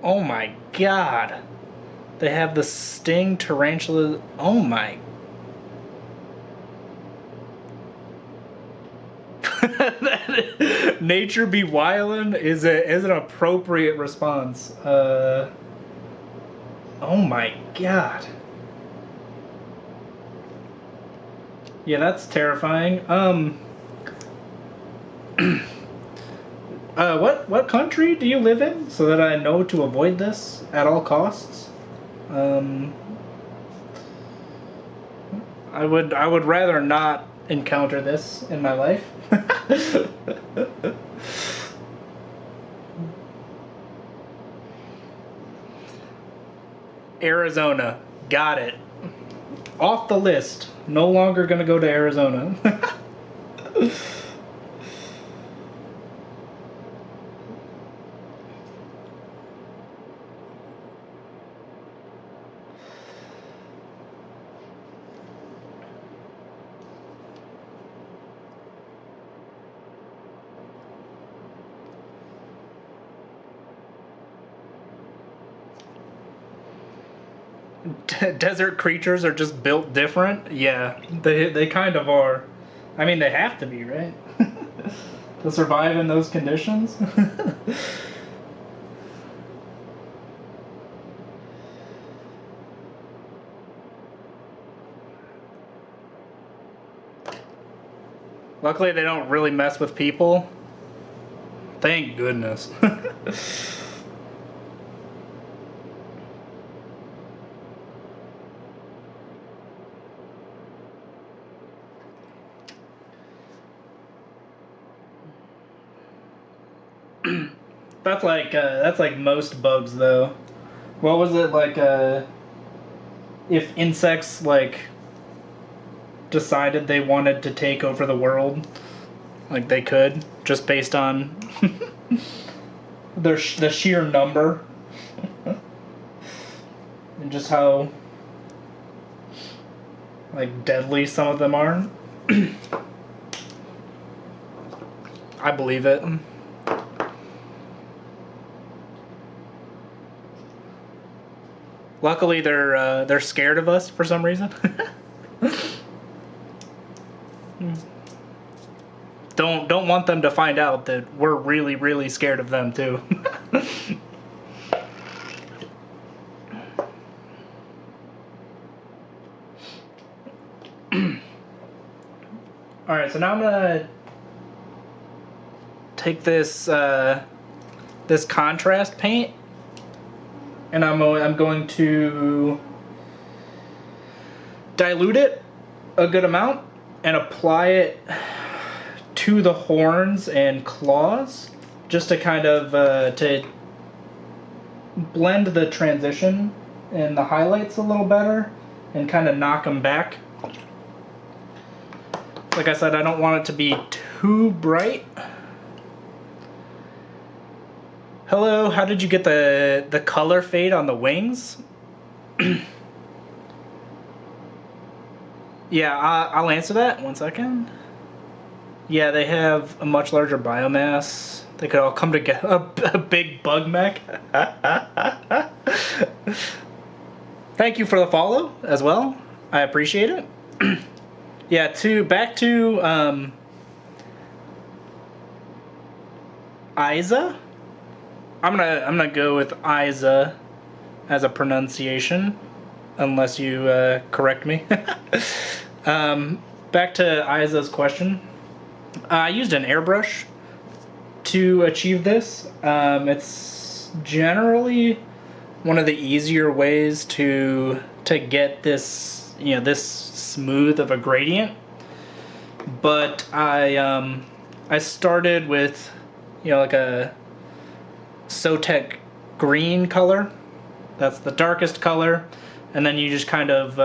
Oh my god. They have the sting tarantula. Oh my. Nature be wildin' is an appropriate response. Oh my god. Yeah, that's terrifying. What country do you live in, so that I know to avoid this at all costs? I would rather not encounter this in my life. Arizona, got it. Off the list. No longer gonna go to Arizona. Desert creatures are just built different? Yeah, they kind of are. I mean, they have to be, right? To survive in those conditions? Luckily, they don't really mess with people. Thank goodness. That's like most bugs though. What was it like? If insects like decided they wanted to take over the world, like they could, just based on the sheer number and just how like deadly some of them are. I believe it. Luckily, they're scared of us for some reason. Don't want them to find out that we're really, really scared of them too. All right, so now I'm gonna take this this contrast paint. And I'm going to dilute it a good amount and apply it to the horns and claws, just to kind of to blend the transition and the highlights a little better and kind of knock them back. Like I said, I don't want it to be too bright. Hello, how did you get the color fade on the wings? Yeah, I'll answer that. 1 second. Yeah, they have a much larger biomass. They could all come together. A big bug mech. Thank you for the follow as well. I appreciate it. Yeah, back to Isa. I'm gonna go with Isa as a pronunciation, unless you correct me. Back to Isa's question. I used an airbrush to achieve this. It's generally one of the easier ways to get this, this smooth of a gradient. But I started with, like a Sotek green color. That's the darkest color, and then you just kind of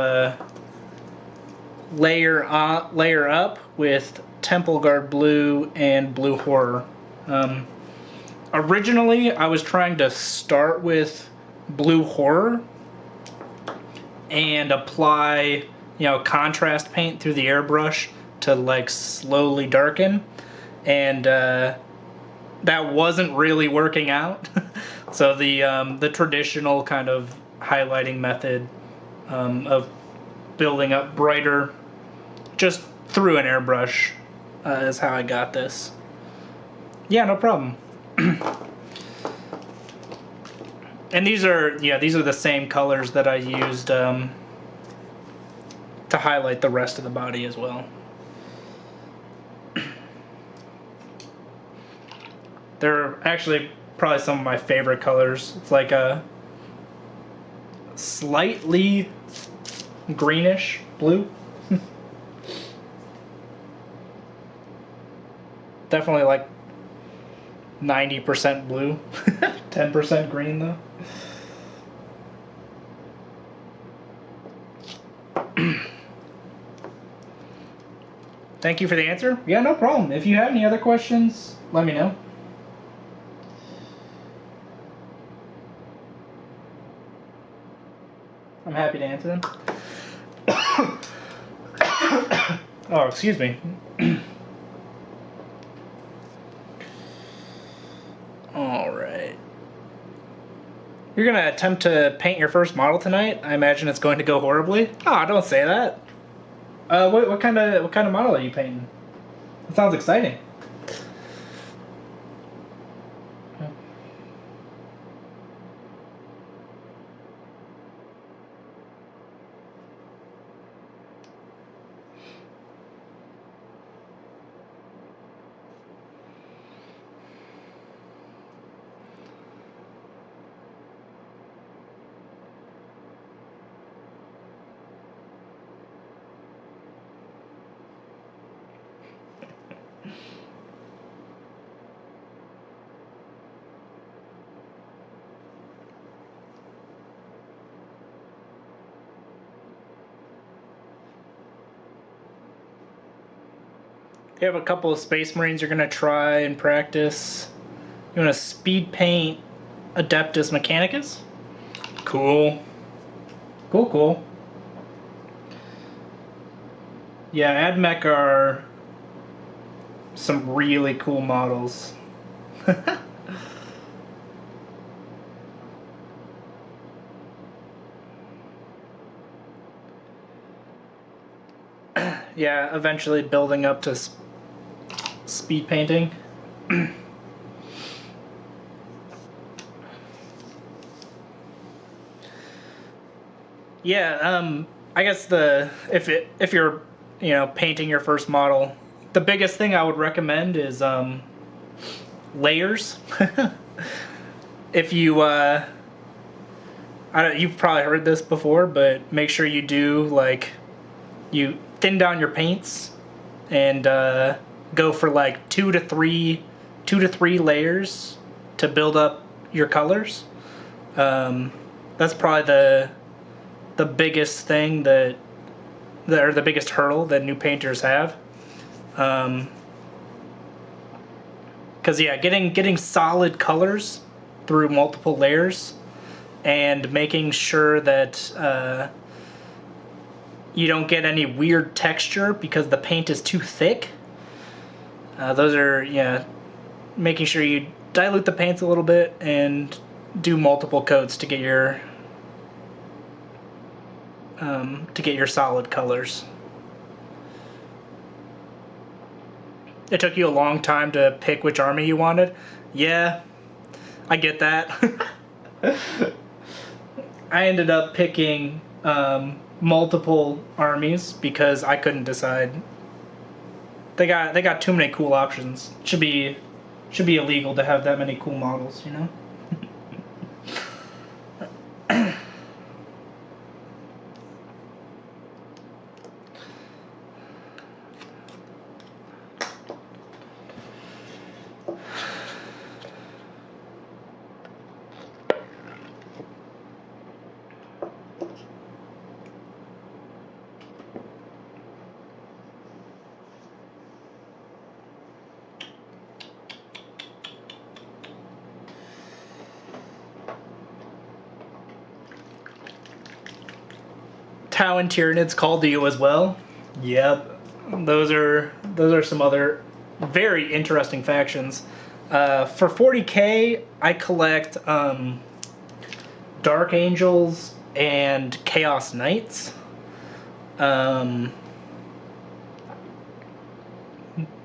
layer up with Temple Guard Blue and Blue Horror. Originally, I was trying to start with Blue Horror and apply, contrast paint through the airbrush to like slowly darken, and that wasn't really working out. So the traditional kind of highlighting method of building up brighter just through an airbrush is how I got this. Yeah, no problem. And these are the same colors that I used to highlight the rest of the body as well. They're actually probably some of my favorite colors. It's like a slightly greenish blue. Definitely like 90% blue, 10% green though. Thank you for the answer. Yeah, no problem. If you have any other questions, let me know. I'm happy to answer them. Oh, excuse me. Alright. You're gonna attempt to paint your first model tonight? I imagine it's going to go horribly. Oh, don't say that. What kind of model are you painting? It sounds exciting. You have a couple of Space Marines you're going to try and practice. You want to speed paint Adeptus Mechanicus? Cool. Cool. Yeah, AdMech are some really cool models. Yeah, eventually building up to speed painting. Yeah, I guess if you're painting your first model, the biggest thing I would recommend is layers. If you you've probably heard this before, but make sure you do you thin down your paints and go for like two to three layers to build up your colors. That's probably the biggest thing or the biggest hurdle that new painters have. Because yeah, getting solid colors through multiple layers and making sure that you don't get any weird texture because the paint is too thick. Those are, making sure you dilute the paints a little bit and do multiple coats to get your solid colors. It took you a long time to pick which army you wanted. Yeah, I get that. I ended up picking multiple armies because I couldn't decide. They got too many cool options. Should be illegal to have that many cool models, you know? Tau and Tyranids called to you as well. Yep, those are some other very interesting factions. For 40k, I collect Dark Angels and Chaos Knights. But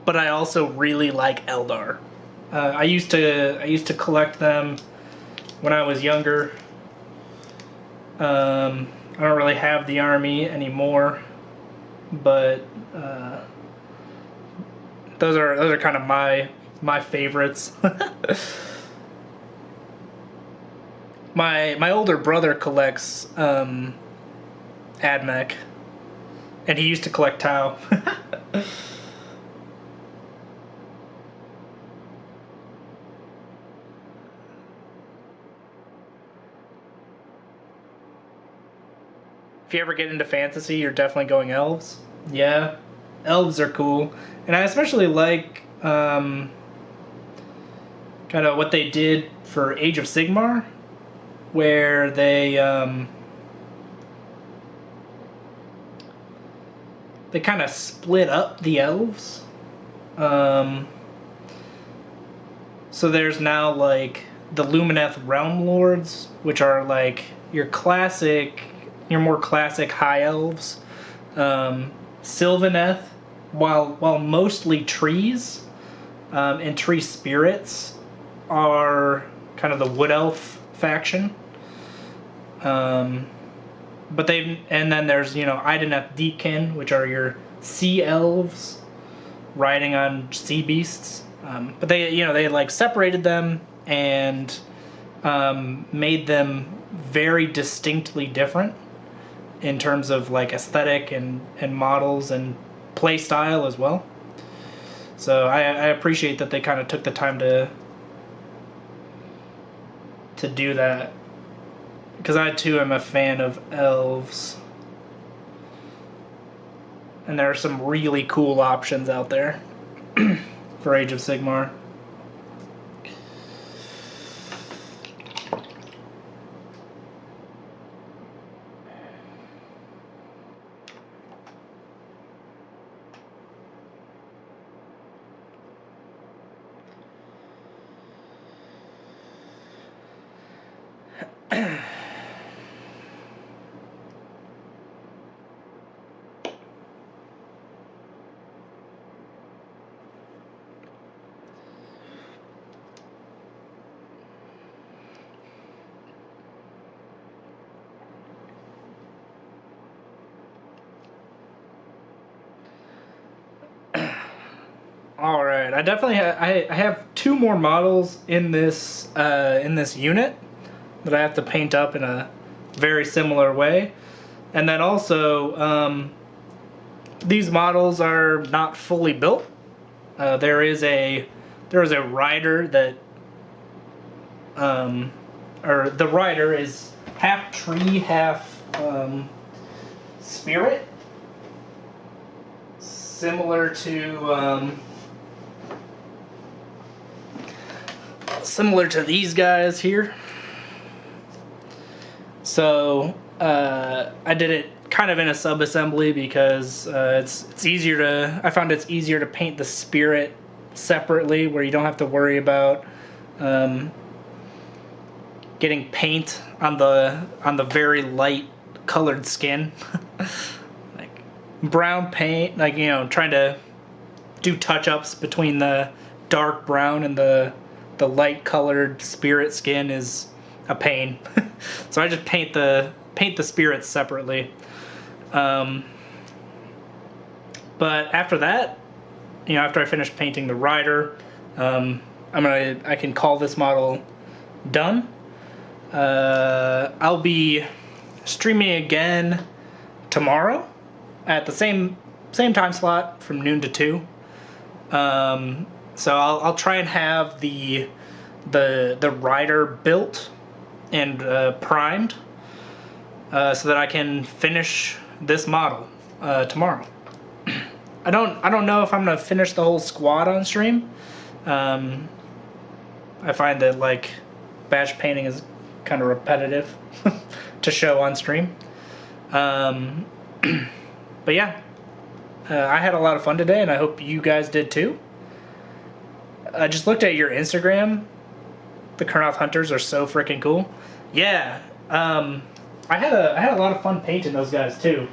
I also really like Eldar. I used to collect them when I was younger. I don't really have the army anymore, but those are kind of my favorites. My older brother collects Admech, and he used to collect Tau. If you ever get into fantasy, you're definitely going elves. Yeah, elves are cool, and I especially like kind of what they did for Age of Sigmar, where they kind of split up the elves. So there's now like the Lumineth Realm Lords, which are like your more classic high elves. Sylvaneth, while mostly trees and tree spirits, are kind of the wood elf faction. And then there's Ideneth Deepkin, which are your sea elves riding on sea beasts. But they like separated them and made them very distinctly different in terms of like aesthetic and models and play style as well. So I appreciate that they kind of took the time to do that, because I too am a fan of elves, and there are some really cool options out there for Age of Sigmar. All right, I definitely I have two more models in this unit that I have to paint up in a very similar way, and then also these models are not fully built. There is a rider that or the rider is half tree, half spirit, similar to these guys here. So I did it kind of in a sub-assembly because it's easier to. I found it's easier to paint the spirit separately, where you don't have to worry about getting paint on the very light colored skin, like brown paint. Like trying to do touch-ups between the dark brown and the light colored spirit skin is a pain. So I just paint the spirits separately. But after that, you know, after I finish painting the rider, I can call this model done. I'll be streaming again tomorrow at the same time slot from noon to 2. So I'll try and have the rider built and primed, so that I can finish this model tomorrow. I don't know if I'm gonna finish the whole squad on stream. I find that like badge painting is kind of repetitive to show on stream. But yeah, I had a lot of fun today, and I hope you guys did too. I just looked at your Instagram. The Kurnoth Hunters are so freaking cool. Yeah, I had a lot of fun painting those guys too.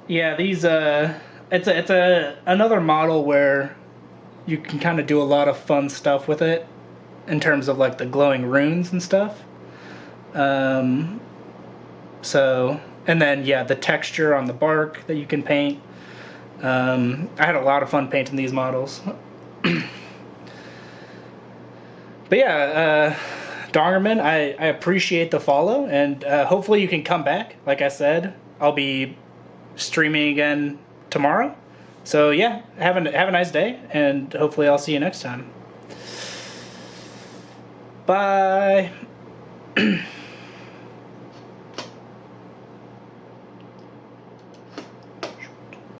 Yeah, these it's another model where you can kind of do a lot of fun stuff with it in terms of like the glowing runes and stuff. So, and then yeah, the texture on the bark that you can paint. I had a lot of fun painting these models. But yeah, Dongerman, I appreciate the follow, and hopefully you can come back. Like I said, I'll be streaming again tomorrow. So yeah, have a nice day, and hopefully I'll see you next time. Bye.